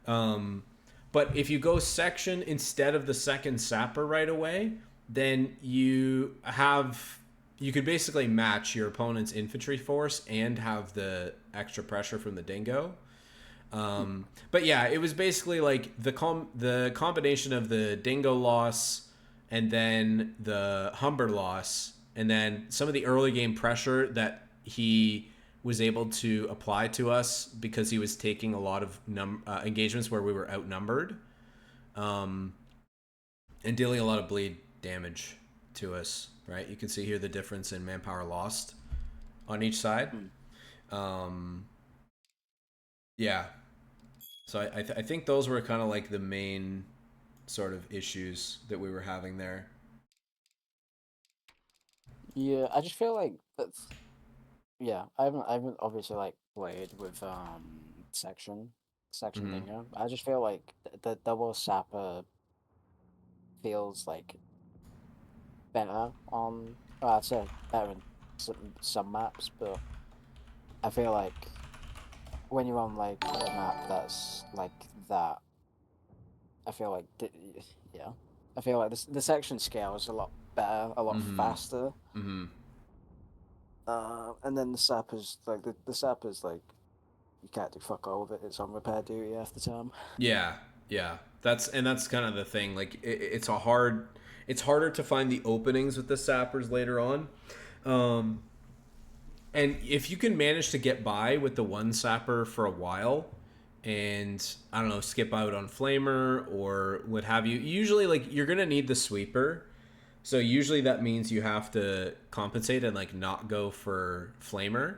S1: But if you go section instead of the second sapper right away, then you could basically match your opponent's infantry force and have the extra pressure from the Dingo. But yeah, it was basically like the combination of the Dingo loss and then the Humber loss, and then some of the early game pressure that he was able to apply to us because he was taking a lot of engagements where we were outnumbered, and dealing a lot of bleed damage to us, right? You can see here the difference in manpower lost on each side. Yeah. So I think those were kind of like the main sort of issues that we were having there.
S2: Yeah, I just feel like that's. Yeah, I haven't obviously like played with section
S1: Mhm.
S2: Dingo. I just feel like the double sapper feels like better on. I'd say better in some maps, but I feel like when you're on like a map that's like that, I feel like yeah, I feel like the section scale is a lot better, a lot faster.
S1: Mm-hmm.
S2: And then the sappers like the sappers like you can't do fuck all with it. It's on repair duty half the time.
S1: Yeah, yeah. That's kind of the thing. Like it's harder to find the openings with the sappers later on. And if you can manage to get by with the one sapper for a while, and I don't know, skip out on flamer or what have you, usually like you're gonna need the sweeper. So usually that means you have to compensate and like not go for flamer.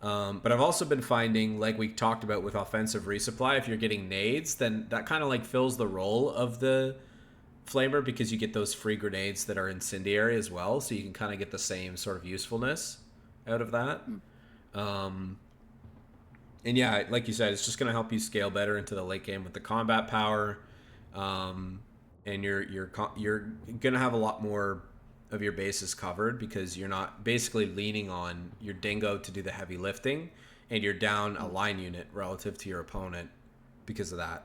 S1: But I've also been finding, like we talked about with offensive resupply, if you're getting nades, then that kind of like fills the role of the flamer, because you get those free grenades that are incendiary as well. So you can kind of get the same sort of usefulness out of that. And yeah, like you said, it's just going to help you scale better into the late game with the combat power. And you're going to have a lot more of your bases covered, because you're not basically leaning on your Dingo to do the heavy lifting, and you're down a line unit relative to your opponent because of that.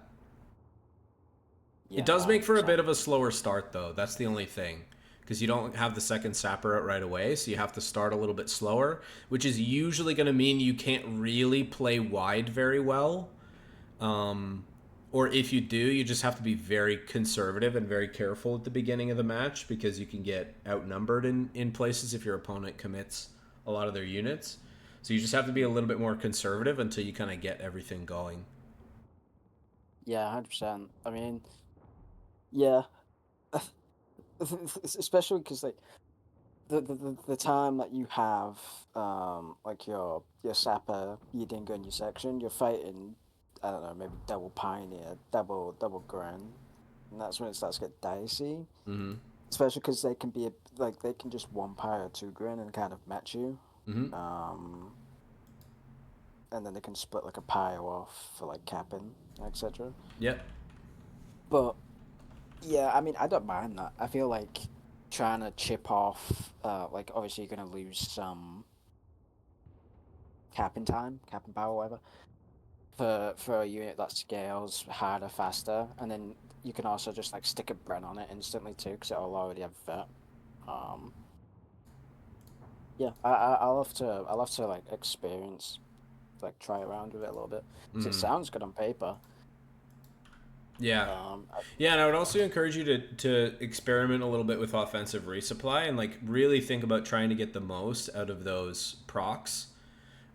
S2: Yeah,
S1: It does make for a
S2: 100%.
S1: bit of a slower start, though. That's the only thing, because you don't have the second sapper out right away, so you have to start a little bit slower, which is usually going to mean you can't really play wide very well. Or if you do, you just have to be very conservative and very careful at the beginning of the match, because you can get outnumbered in places if your opponent commits a lot of their units. So you just have to be a little bit more conservative until you kind of get everything going.
S2: Yeah, 100%. I mean, yeah, especially because like the time that you have like your sapper, your Dingo, and your section, you're fighting I don't know, maybe double pioneer, double grunt, and that's when it starts to get dicey.
S1: Mm-hmm.
S2: Especially because they can be like they can just one pyre two grunt and kind of match you.
S1: Mm-hmm.
S2: And then they can split like a pyre off for like capping, etc.
S1: Yep.
S2: But yeah, I mean, I don't mind that. I feel like trying to chip off, like obviously you're gonna lose some capping time, capping power, whatever, for a unit that scales harder, faster, and then you can also just like stick a Bren on it instantly too, because it'll already have vet. Um, yeah, I'll have to like experience, like try around with it a little bit. 'Cause it sounds good on paper.
S1: Yeah. Yeah, and I would also encourage you to experiment a little bit with offensive resupply and like really think about trying to get the most out of those procs.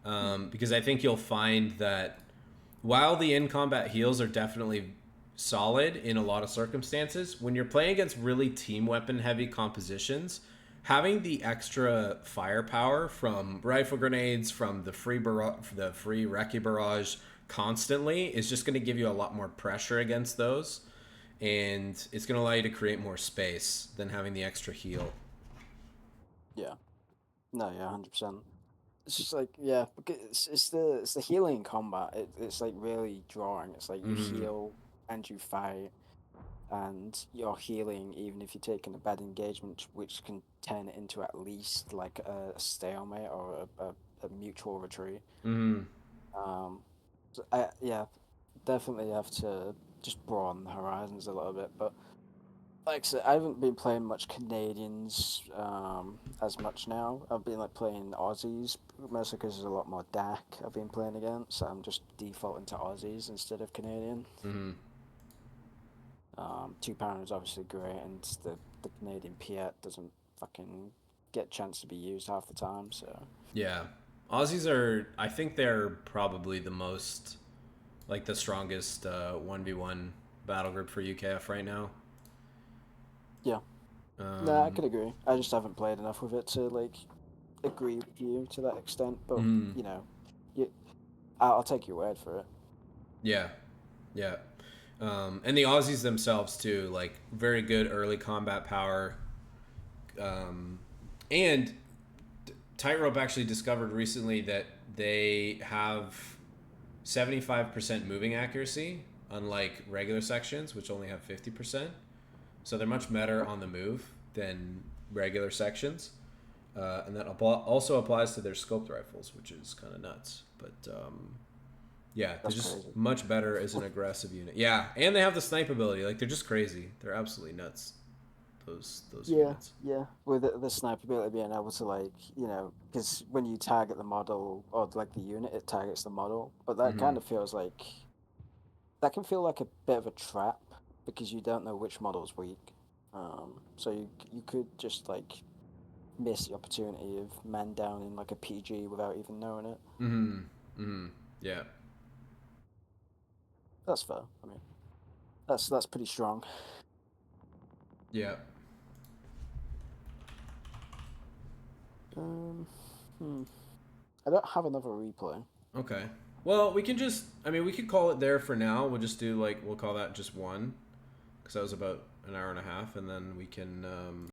S1: Because I think you'll find that while the in combat heals are definitely solid in a lot of circumstances, when you're playing against really team weapon heavy compositions, having the extra firepower from rifle grenades, from the free recce barrage constantly is just going to give you a lot more pressure against those, and it's going to allow you to create more space than having the extra heal.
S2: Yeah. No, yeah, 100%. It's just like yeah, because it's the healing in combat. It's like really drawing. It's like you heal and you fight, and you're healing even if you're taking a bad engagement, which can turn it into at least like a stalemate or a mutual retreat.
S1: Mm-hmm.
S2: So yeah, definitely have to just broaden the horizons a little bit. But like I said, I haven't been playing much Canadians as much now. I've been like playing Aussies mostly because there's a lot more DAC I've been playing against. So I'm just defaulting to Aussies instead of Canadian.
S1: Mm-hmm.
S2: 2 pound is obviously great, and the Canadian Piet doesn't fucking get a chance to be used half the time. So
S1: Yeah. Aussies are, I think they're probably the most, like the strongest 1v1 battle group for UKF right now.
S2: yeah, no, I could agree. I just haven't played enough with it to like agree with you to that extent. But you know, you, I'll take your word for it.
S1: Yeah. Yeah. And the Aussies themselves too, like very good early combat power. And Tightrope actually discovered recently that they have 75% moving accuracy, unlike regular sections, which only have 50%. So they're much better on the move than regular sections. And that also applies to their scoped rifles, which is kind of nuts. But yeah, they're just
S2: crazy.
S1: much better as an aggressive unit. Yeah, and they have the snipe ability. Like they're just crazy. They're absolutely nuts. Those units.
S2: Yeah. With the sniper ability being able to like because when you target the model or like the unit, it targets the model. But that kind of feels like that can feel like a bit of a trap because you don't know which model's weak. So you could just like miss the opportunity of man down in like a PG without even knowing it.
S1: Yeah.
S2: That's fair. I mean, that's pretty strong.
S1: Yeah.
S2: Um, I don't have another replay.
S1: Okay. Well, we can just, I mean, we could call it there for now. We'll just do like, we'll call that just one. Because that was about an hour and a half. And then we can